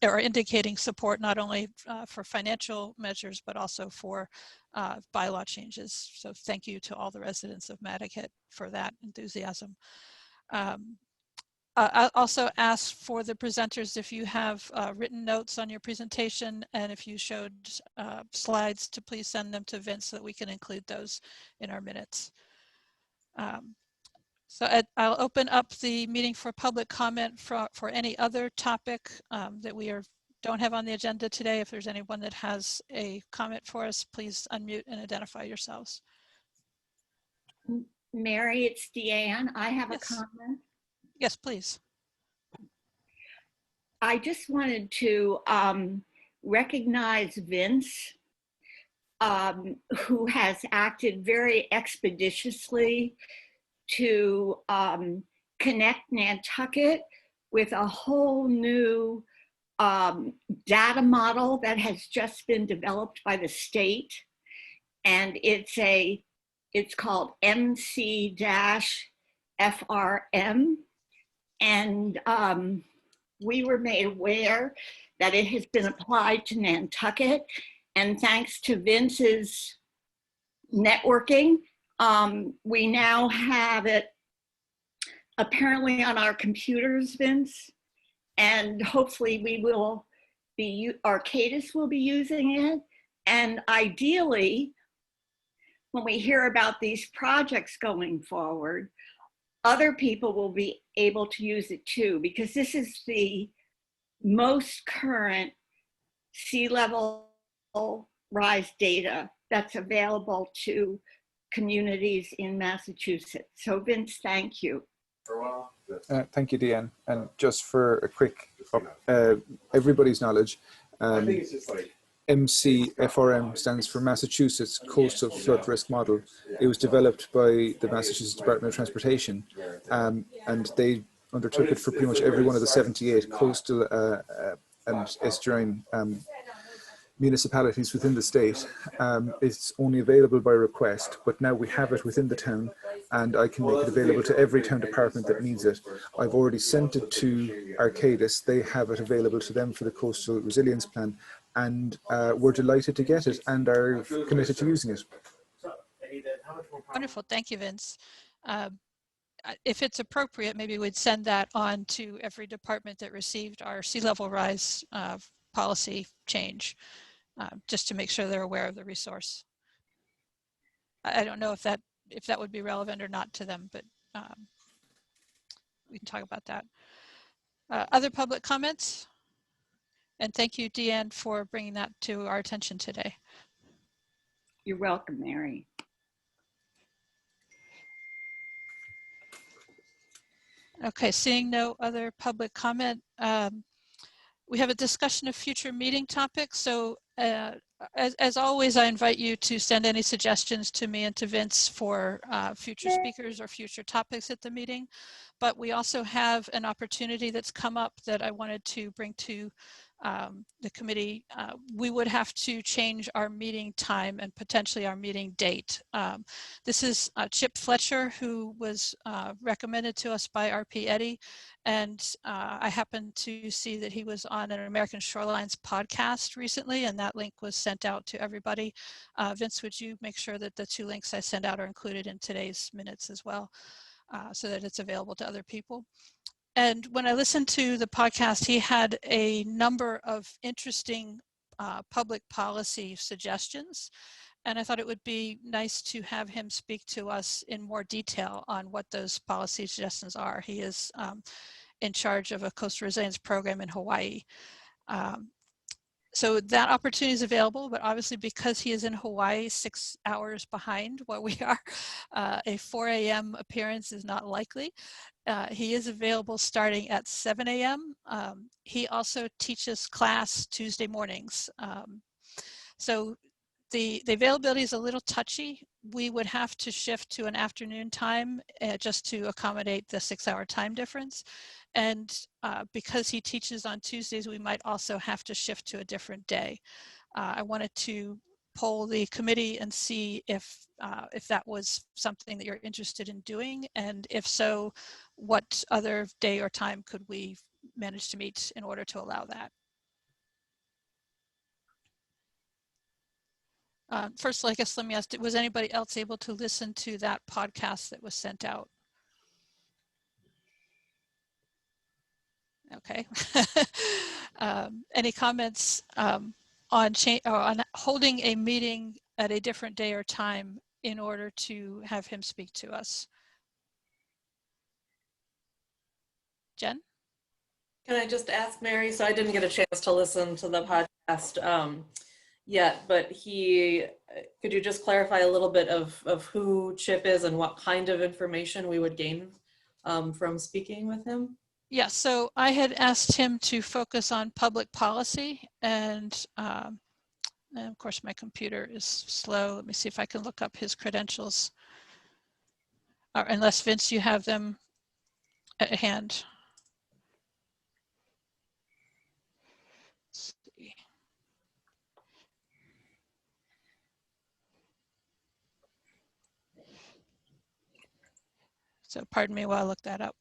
or indicating support not only for financial measures, but also for bylaw changes. So thank you to all the residents of Nantucket for that enthusiasm. I also ask for the presenters if you have written notes on your presentation, and if you showed slides, to please send them to Vince so that we can include those in our minutes. So I'll open up the meeting for public comment for any other topic that we don't have on the agenda today. If there's anyone that has a comment for us, please unmute and identify yourselves. Mary, it's Deanne. I have Yes. a comment. Yes, please. I just wanted to recognize Vince, who has acted very expeditiously to connect Nantucket with a whole new data model that has just been developed by the state. And it's called MC-FRM. And we were made aware that it has been applied to Nantucket. And thanks to Vince's networking, we now have it apparently on our computers, Vince. And hopefully we will be, Arcadis will be using it. And ideally, when we hear about these projects going forward, other people will be able to use it too, because this is the most current sea level rise data that's available to communities in Massachusetts. So Vince, thank you. Thank you, Deanne. And just for a quick, everybody's knowledge, MCFRM stands for Massachusetts Coastal Flood Risk Model. It was developed by the Massachusetts Department of Transportation, and they undertook it for pretty much every one of the 78 coastal and estuarine municipalities within the state. It's only available by request, but now we have it within the town, and I can make it available to every town department that needs it. I've already sent it to Arcadis. They have it available to them for the Coastal Resilience Plan, and we're delighted to get it and are committed to using it. Wonderful, thank you, Vince. If it's appropriate, maybe we'd send that on to every department that received our sea level rise policy change, just to make sure they're aware of the resource. I don't know if that would be relevant or not to them, but we can talk about that. Other public comments? And thank you, Deanne, for bringing that to our attention today. You're welcome, Mary. Okay, seeing no other public comment, we have a discussion of future meeting topics. So as always, I invite you to send any suggestions to me and to Vince for future speakers or future topics at the meeting. But we also have an opportunity that's come up that I wanted to bring to the committee. We would have to change our meeting time and potentially our meeting date. This is Chip Fletcher, who was recommended to us by RP Eddy, and I happened to see that he was on an American Shorelines podcast recently, and that link was sent out to everybody. Vince, would you make sure that the 2 links I send out are included in today's minutes as well, so that it's available to other people? And when I listened to the podcast, he had a number of interesting public policy suggestions. And I thought it would be nice to have him speak to us in more detail on what those policy suggestions are. He is in charge of a coastal resilience program in Hawaii. So that opportunity is available, but obviously because he is in Hawaii 6 hours behind what we are, a 4 a.m. appearance is not likely. He is available starting at 7 a.m. He also teaches class Tuesday mornings. So the availability is a little touchy. We would have to shift to an afternoon time just to accommodate the 6-hour time difference. And because he teaches on Tuesdays, we might also have to shift to a different day. I wanted to poll the committee and see if that was something that you're interested in doing, and if so, what other day or time could we manage to meet in order to allow that? First, I guess let me ask, was anybody else able to listen to that podcast that was sent out? Okay. Any comments on holding a meeting at a different day or time in order to have him speak to us? Jen? Can I just ask Mary? So I didn't get a chance to listen to the podcast yet, but could you just clarify a little bit of who Chip is and what kind of information we would gain from speaking with him? Yes, so I had asked him to focus on public policy, and of course my computer is slow. Let me see if I can look up his credentials. Or unless Vince, you have them at hand. Let's see. So pardon me while I look that up.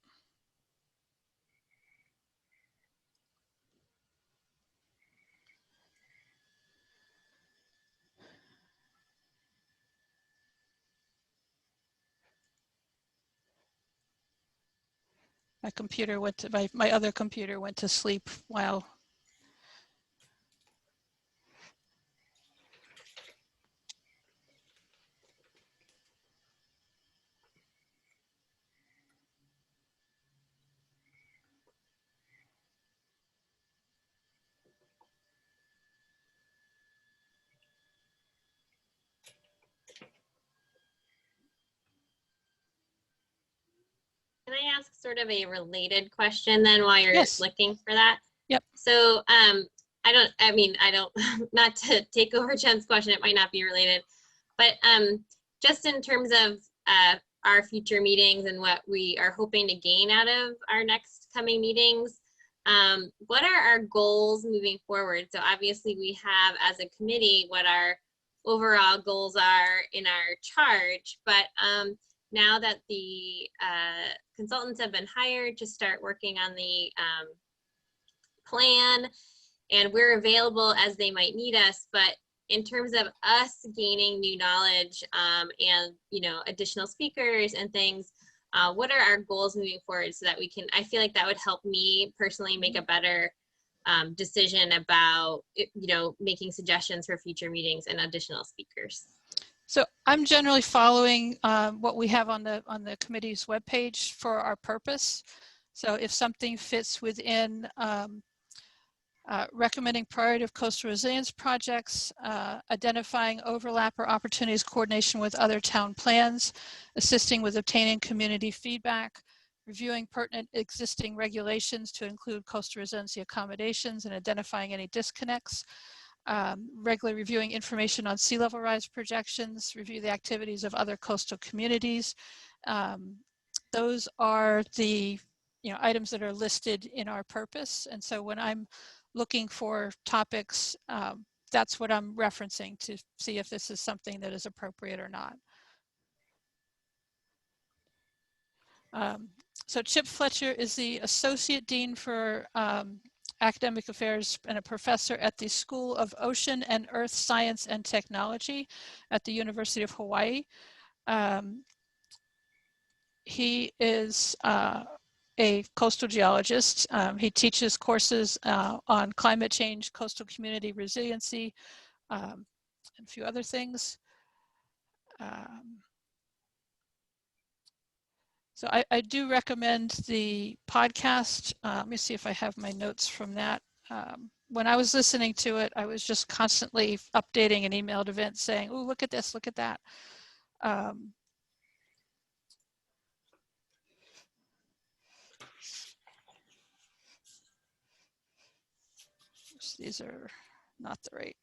My computer went to, my other computer went to sleep while. Can I ask sort of a related question then while you're Yes. looking for that? Yep. So I don't, not to take over Jen's question, it might not be related, but just in terms of our future meetings and what we are hoping to gain out of our next coming meetings, what are our goals moving forward? So obviously we have as a committee what our overall goals are in our charge, but now that the consultants have been hired to start working on the plan, and we're available as they might need us, but in terms of us gaining new knowledge and additional speakers and things, what are our goals moving forward so that we can, I feel like that would help me personally make a better decision about making suggestions for future meetings and additional speakers. So I'm generally following what we have on the committee's webpage for our purpose. So if something fits within recommending priority of coastal resilience projects, identifying overlap or opportunities, coordination with other town plans, assisting with obtaining community feedback, reviewing pertinent existing regulations to include coastal resiliency accommodations and identifying any disconnects, regularly reviewing information on sea level rise projections, review the activities of other coastal communities. Those are the items that are listed in our purpose. And so when I'm looking for topics, that's what I'm referencing to see if this is something that is appropriate or not. So Chip Fletcher is the Associate Dean for Academic Affairs and a professor at the School of Ocean and Earth Science and Technology at the University of Hawaii. He is a coastal geologist. He teaches courses on climate change, coastal community resiliency, and a few other things. So I do recommend the podcast. Let me see if I have my notes from that. When I was listening to it, I was just constantly updating an email to Vince saying, oh, look at this, look at that. These are not the right.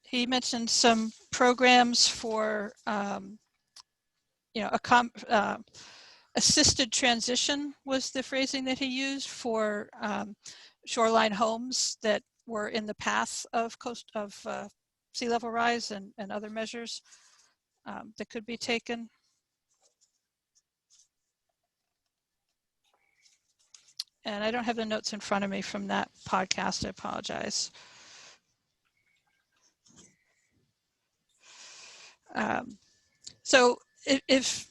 He mentioned some programs for, assisted transition was the phrasing that he used for shoreline homes that were in the path of sea level rise and other measures that could be taken. And I don't have the notes in front of me from that podcast. I apologize. So if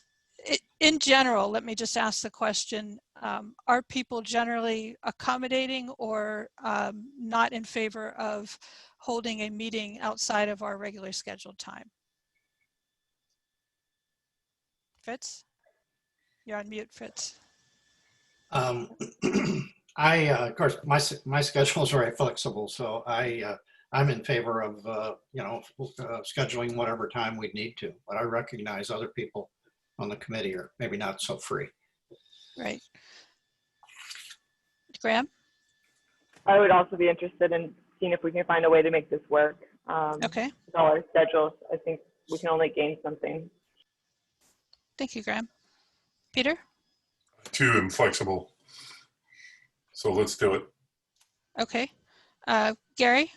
in general, let me just ask the question, are people generally accommodating or not in favor of holding a meeting outside of our regular scheduled time? Fritz? You're on mute, Fritz. Of course, my schedule is very flexible, so I I'm in favor of, scheduling whatever time we need to, but I recognize other people on the committee are maybe not so free. Right. Graham? I would also be interested in seeing if we can find a way to make this work. Okay. With all our schedules, I think we can only gain something. Thank you, Graham. Peter? Too inflexible. So let's do it. Okay. Gary?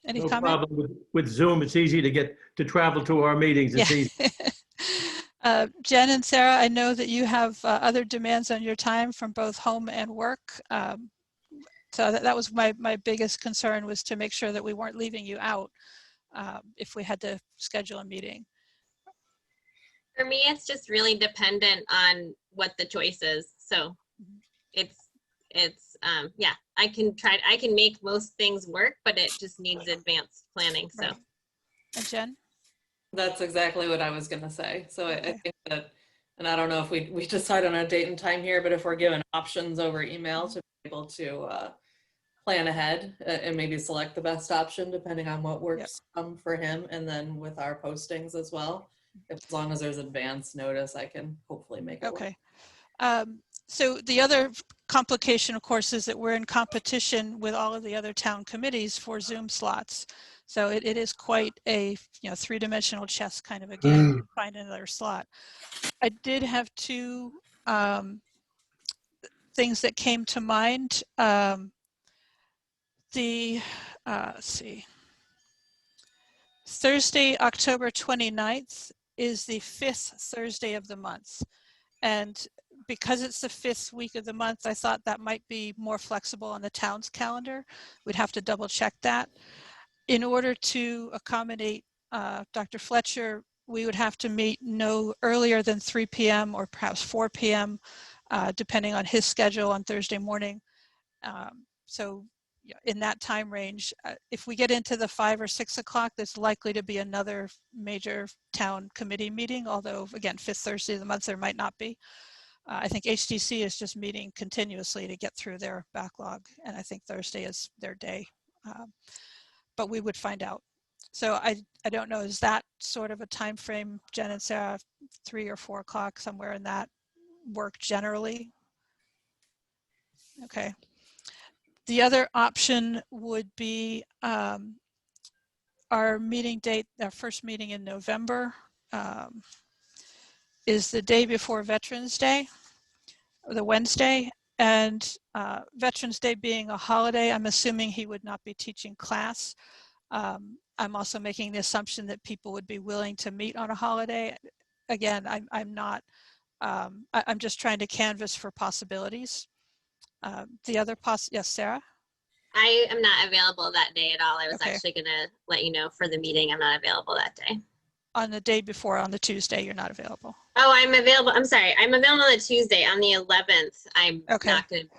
Any No comment? problem with Zoom. It's easy to get to travel to our meetings. It's easy. Jen and Sarah, I know that you have other demands on your time from both home and work. So that was my biggest concern, was to make sure that we weren't leaving you out if we had to schedule a meeting. For me, it's just really dependent on what the choice is. So it's yeah, I can make most things work, but it just needs advanced planning. So. Right. And Jen? That's exactly what I was going to say. So I think that, and I don't know if we decide on a date and time here, but if we're given options over email to be able to plan ahead and maybe select the best option depending on what works for him, and then with our postings as well, as long as there's advance notice, I can hopefully make it Okay. work. So the other complication, of course, is that we're in competition with all of the other town committees for Zoom slots. So it is quite a three-dimensional chess kind of a game to find another slot. I did have two things that came to mind. Let's see. Thursday, October 29th is the 5th Thursday of the month. And because it's the 5th week of the month, I thought that might be more flexible on the town's calendar. We'd have to double check that. In order to accommodate Dr. Fletcher, we would have to meet no earlier than 3 p.m. or perhaps 4 p.m., depending on his schedule on Thursday morning. So in that time range, if we get into the 5 or 6 o'clock, there's likely to be another major town committee meeting, although again, 5th Thursday of the month, there might not be. I think HDC is just meeting continuously to get through their backlog, and I think Thursday is their day. But we would find out. So I don't know, is that sort of a time frame, Jen and Sarah, 3 or 4 o'clock, somewhere in that work generally? Okay. The other option would be our meeting date, our first meeting in November is the day before Veterans Day, the Wednesday, and Veterans Day being a holiday, I'm assuming he would not be teaching class. I'm also making the assumption that people would be willing to meet on a holiday. Again, I'm not, I'm just trying to canvas for possibilities. The other yes, Sarah? I am not available that day at all. I was actually going to let you know for the meeting. I'm not available that day. On the day before, on the Tuesday, you're not available. Oh, I'm available. I'm sorry. I'm available on the Tuesday. On the 11th, I'm not going to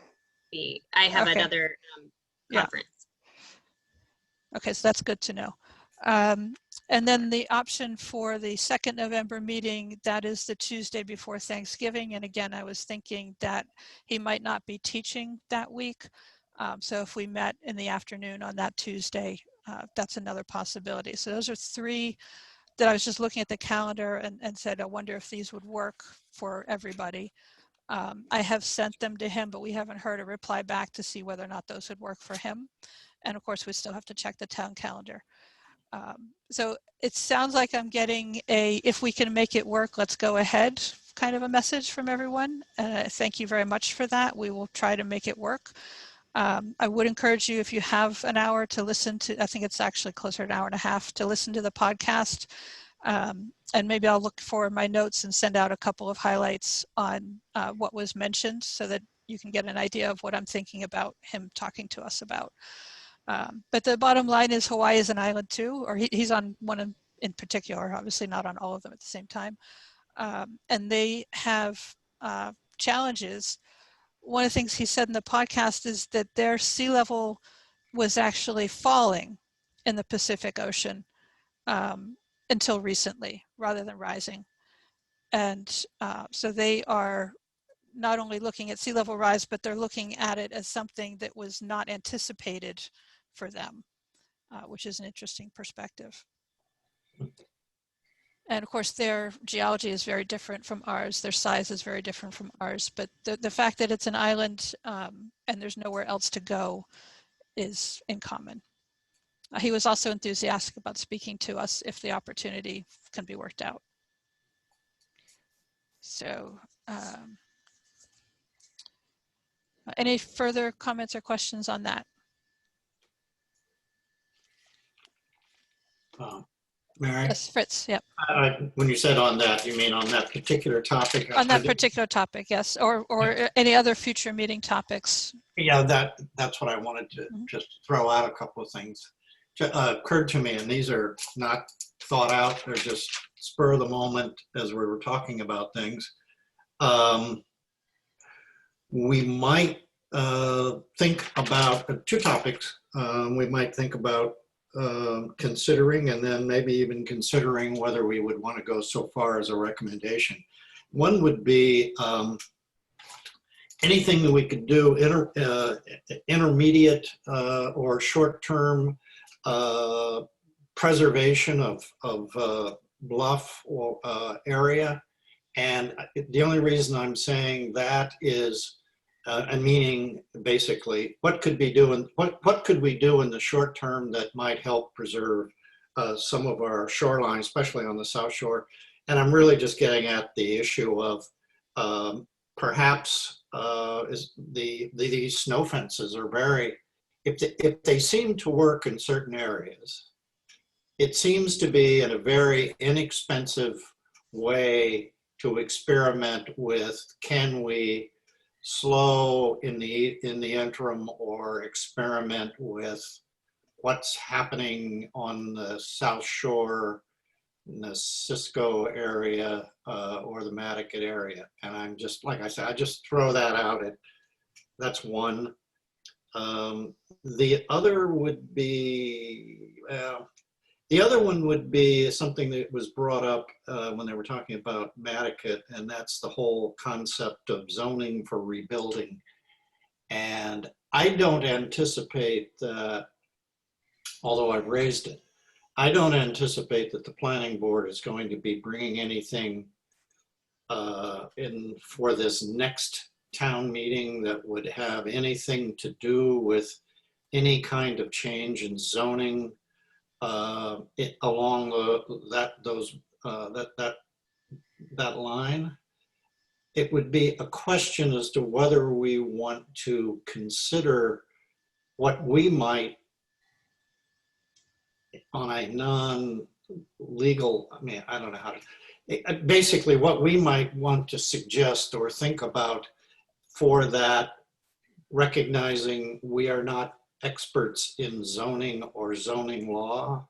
be. I have another conference. Okay, so that's good to know. And then the option for the 2nd November meeting, that is the Tuesday before Thanksgiving. And again, I was thinking that he might not be teaching that week. So if we met in the afternoon on that Tuesday, that's another possibility. So those are 3 that I was just looking at the calendar and said, I wonder if these would work for everybody. I have sent them to him, but we haven't heard a reply back to see whether or not those would work for him. And of course, we still have to check the town calendar. So it sounds like I'm getting if we can make it work, let's go ahead kind of a message from everyone. Thank you very much for that. We will try to make it work. I would encourage you, if you have an hour, to listen to, I think it's actually closer to an hour and a half, to listen to the podcast. And maybe I'll look for my notes and send out a couple of highlights on what was mentioned so that you can get an idea of what I'm thinking about him talking to us about. But the bottom line is Hawaii is an island too, or he's on one in particular, obviously not on all of them at the same time. And they have challenges. One of the things he said in the podcast is that their sea level was actually falling in the Pacific Ocean until recently, rather than rising. And so they are not only looking at sea level rise, but they're looking at it as something that was not anticipated for them. which is an interesting perspective. And of course, their geology is very different from ours. Their size is very different from ours. But the fact that it's an island and there's nowhere else to go is in common. He was also enthusiastic about speaking to us if the opportunity can be worked out. So any further comments or questions on that? Mary? Yes, Fritz, yep. When you said on that, you mean on that particular topic? On that particular topic, yes, or any other future meeting topics. Yeah, that's what I wanted to just throw out a couple of things. Occurred to me, and these are not thought out, they're just spur of the moment as we were talking about things. We might think about two topics. We might think about considering, and then maybe even considering whether we would want to go so far as a recommendation. One would be anything that we could do intermediate or short-term preservation of bluff or area. And the only reason I'm saying that is, and meaning basically, what could we do in the short term that might help preserve some of our shoreline, especially on the South Shore? And I'm really just getting at the issue of perhaps these snow fences are very, if they seem to work in certain areas, it seems to be in a very inexpensive way to experiment with, can we slow in the interim or experiment with what's happening on the South Shore, in the Cisco area or the Nantucket area. And I'm just, like I said, I just throw that out. That's one. The other would be, the other one would be something that was brought up when they were talking about Nantucket, and that's the whole concept of zoning for rebuilding. And I don't anticipate that, although I've raised it, I don't anticipate that the planning board is going to be bringing anything in for this next town meeting that would have anything to do with any kind of change in zoning along that line. It would be a question as to whether we want to consider what we might, on a non-legal, I mean, I don't know how to, basically what we might want to suggest or think about for that, recognizing we are not experts in zoning or zoning law,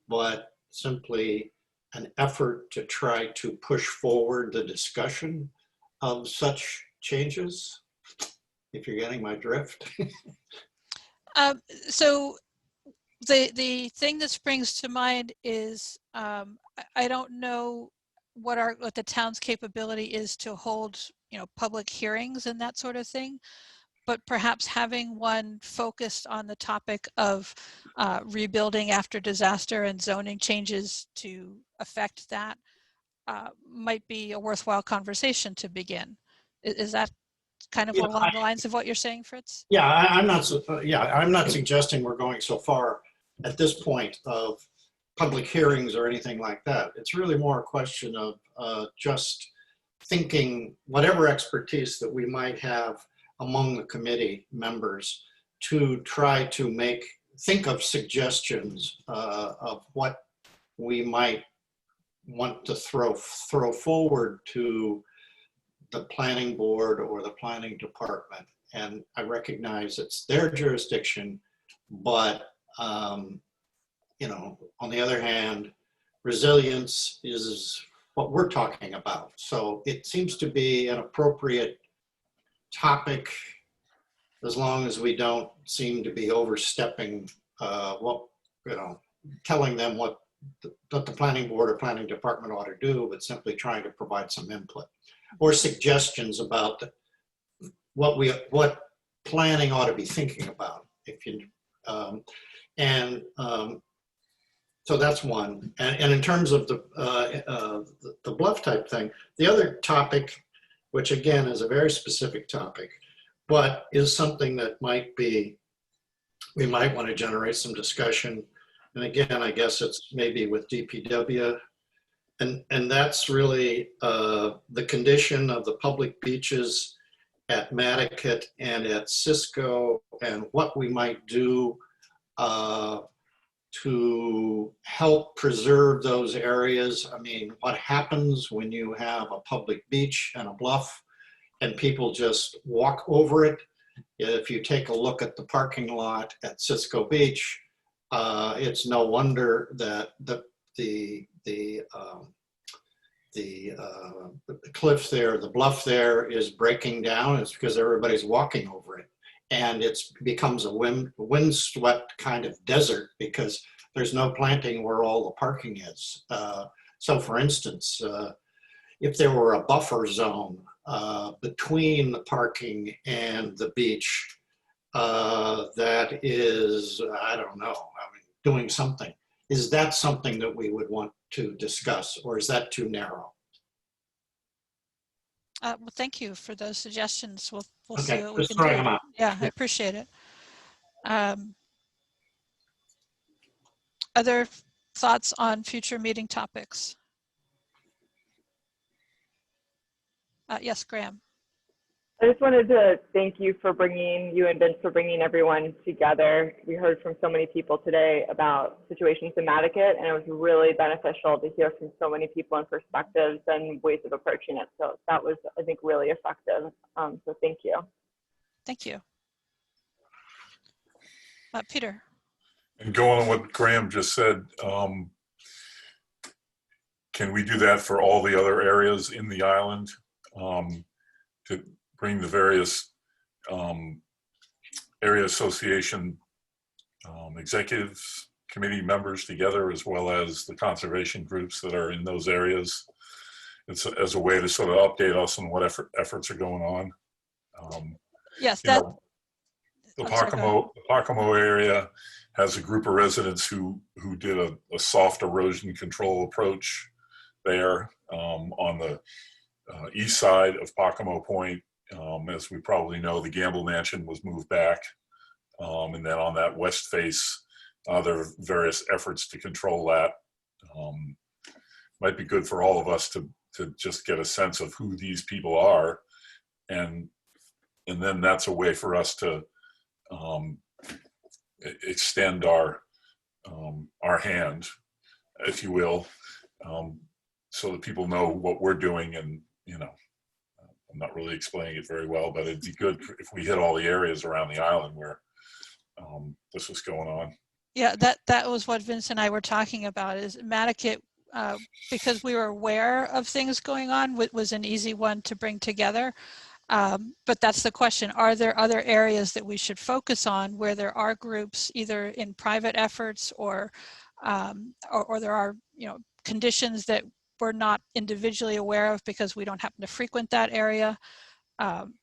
but simply an effort to try to push forward the discussion of such changes, if you're getting my drift. So the thing that springs to mind is I don't know what the town's capability is to hold, public hearings and that sort of thing, but perhaps having one focused on the topic of rebuilding after disaster and zoning changes to affect that might be a worthwhile conversation to begin. Is that kind of along the lines of what you're saying, Fritz? Yeah, I'm not suggesting we're going so far at this point of public hearings or anything like that. It's really more a question of just thinking whatever expertise that we might have among the committee members to try to think of suggestions of what we might want to throw forward to the planning board or the planning department. And I recognize it's their jurisdiction, but on the other hand, resilience is what we're talking about. So it seems to be an appropriate topic as long as we don't seem to be overstepping telling them what the planning board or planning department ought to do, but simply trying to provide some input or suggestions about what planning ought to be thinking about. And so that's one. And in terms of the bluff type thing, the other topic, which again is a very specific topic, but is something that we might want to generate some discussion. And again, I guess it's maybe with DPW. And that's really the condition of the public beaches at Nantucket and at Cisco, and what we might do to help preserve those areas. I mean, what happens when you have a public beach and a bluff and people just walk over it? If you take a look at the parking lot at Cisco Beach, it's no wonder that the cliff there, the bluff there is breaking down. It's because everybody's walking over it. And it becomes a windswept kind of desert because there's no planting where all the parking is. So for instance, if there were a buffer zone between the parking and the beach, that is, I don't know, I mean, doing something. Is that something that we would want to discuss, or is that too narrow? Well, thank you for those suggestions. We'll Okay, see what we just can throwing do. them out. Yeah, I appreciate it. Other thoughts on future meeting topics? Yes, Graham. I just wanted to thank you and Vince for bringing everyone together. We heard from so many people today about situations in Nantucket, and it was really beneficial to hear from so many people and perspectives and ways of approaching it. So that was, I think, really effective. So thank you. Thank you. Peter. And going on what Graham just said, can we do that for all the other areas in the island? To bring the various area association executives committee members together, as well as the conservation groups that are in those areas. It's as a way to sort of update us on what efforts are going on. Yes, the Pocomo area has a group of residents who did a soft erosion control approach there on the east side of Pocomo Point. As we probably know, the Gamble Mansion was moved back. And then on that west face, there are various efforts to control that. Might be good for all of us to just get a sense of who these people are. And then that's a way for us to extend our hand, if you will, so that people know what we're doing. And, you know, I'm not really explaining it very well, but it'd be good if we hit all the areas around the island where this was going on. Yeah, that was what Vince and I were talking about, is Nantucket, because we were aware of things going on, was an easy one to bring together. But that's the question. Are there other areas that we should focus on where there are groups either in private efforts or there are, you know, conditions that we're not individually aware of because we don't happen to frequent that area?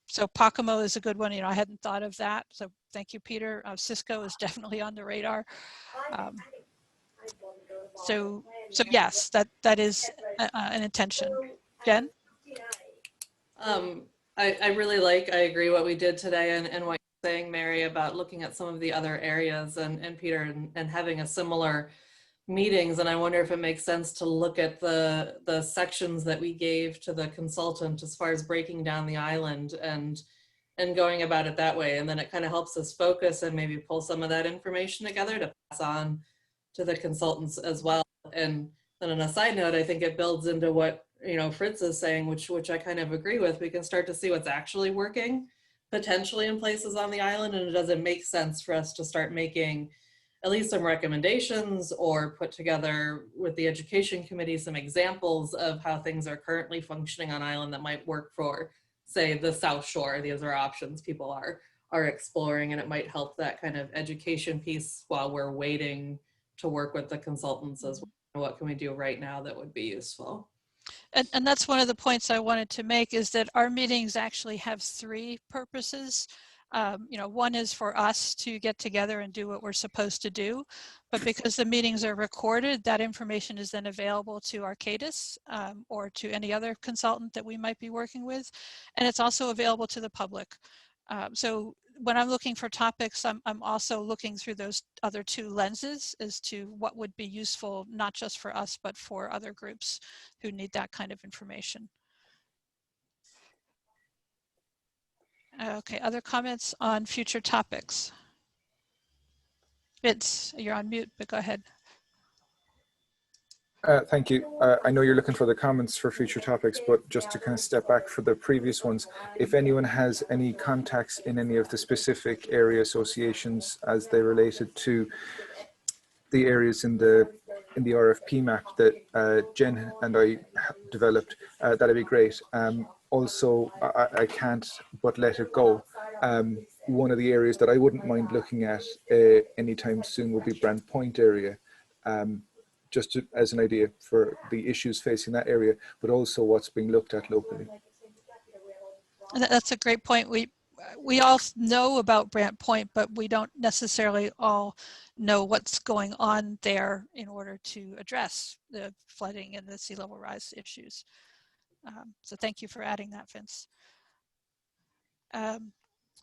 So Pocomo is a good one. You know, I hadn't thought of that. So thank you, Peter. Cisco is definitely on the radar. So yes, that is an intention. Jen? I really I agree what we did today and what you're saying, Mary, about looking at some of the other areas and Peter and having a similar meetings. And I wonder if it makes sense to look at the sections that we gave to the consultant as far as breaking down the island and going about it that way. And then it kind of helps us focus and maybe pull some of that information together to pass on to the consultants as well. And then on a side note, I think it builds into what, you know, Fritz is saying, which I kind of agree with. We can start to see what's actually working potentially in places on the island, and it doesn't make sense for us to start making at least some recommendations or put together with the education committee some examples of how things are currently functioning on island that might work for, say, the South Shore. These are options people are exploring, and it might help that kind of education piece while we're waiting to work with the consultants as well. What can we do right now that would be useful? And that's one of the points I wanted to make, is that our meetings actually have three purposes. One is for us to get together and do what we're supposed to do, but because the meetings are recorded, that information is then available to Arcadis or to any other consultant that we might be working with, and it's also available to the public. So when I'm looking for topics, I'm also looking through those other two lenses as to what would be useful, not just for us, but for other groups who need that kind of information. Okay, other comments on future topics? Vince, you're on mute, but go ahead. Thank you. I know you're looking for the comments for future topics, but just to kind of step back for the previous ones, if anyone has any contacts in any of the specific area associations as they related to the areas in the RFP map that Jen and I developed, that'd be great. Also, I can't but let it go. One of the areas that I wouldn't mind looking at anytime soon will be Brant Point area. Just as an idea for the issues facing that area, but also what's being looked at locally. That's a great point. We all know about Brant Point, but we don't necessarily all know what's going on there in order to address the flooding and the sea level rise issues. So thank you for adding that, Vince.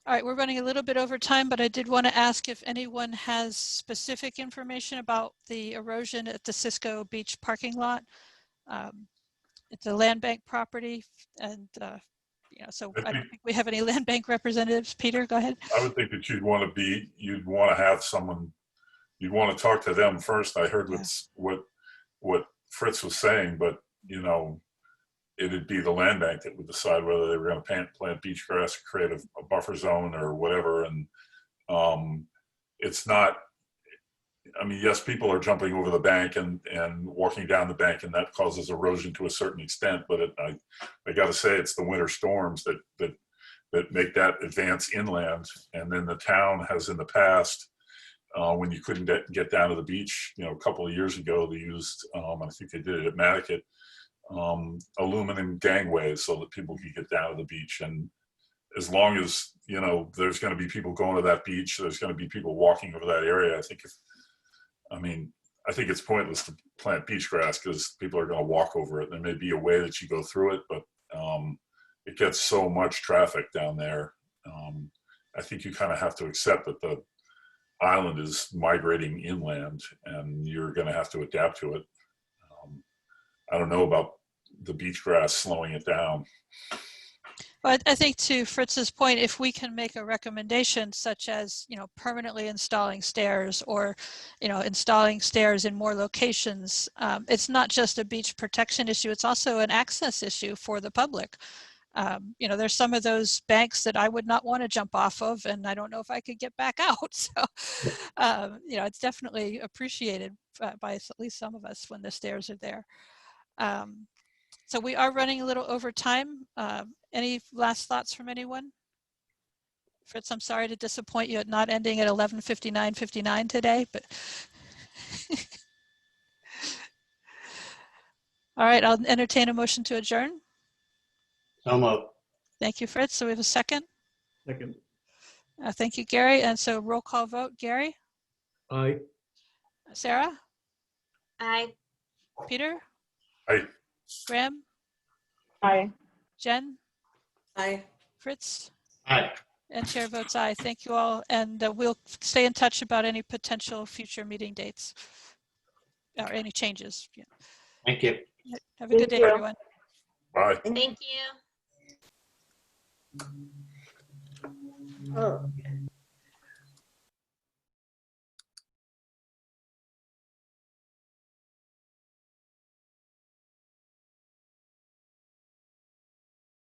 All right, we're running a little bit over time, but I did want to ask if anyone has specific information about the erosion at the Cisco Beach parking lot. It's a land bank property, and so I don't think we have any land bank representatives. Peter, go ahead. I would think that you'd want to have someone, you'd want to talk to them first. I heard what Fritz was saying, but it'd be the land bank that would decide whether they were going to plant beach grass, create a buffer zone or whatever. And it's not, I mean, yes, people are jumping over the bank and walking down the bank, and that causes erosion to a certain extent. But I got to say, it's the winter storms that make that advance inland. And then the town has in the past, when you couldn't get down to the beach, a couple of years ago, they used, I think they did it at Nantucket, aluminum gangways so that people could get down to the beach. And as long as there's going to be people going to that beach, there's going to be people walking over that area. I think it's pointless to plant beach grass because people are going to walk over it. There may be a way that you go through it, but it gets so much traffic down there. I think you kind of have to accept that the island is migrating inland, and you're going to have to adapt to it. I don't know about the beach grass slowing it down. Well, I think to Fritz's point, if we can make a recommendation such as, permanently installing stairs or, installing stairs in more locations, it's not just a beach protection issue, it's also an access issue for the public. There's some of those banks that I would not want to jump off of, and I don't know if I could get back out. So, it's definitely appreciated by at least some of us when the stairs are there. So we are running a little over time. Any last thoughts from anyone? Fritz, I'm sorry to disappoint you at not ending at 11:59:59 today, but all right, I'll entertain a motion to adjourn. So moved. Thank you, Fritz. So we have a second. Second. Thank you, Gary. And so roll call vote. Gary? Aye. Sarah? Aye. Peter? Aye. Graham? Aye. Jen? Aye. Fritz? Aye. And chair votes aye. Thank you all. And we'll stay in touch about any potential future meeting dates or any changes. Yeah. Thank you. Have a good day, everyone. Bye. Thank you. Oh.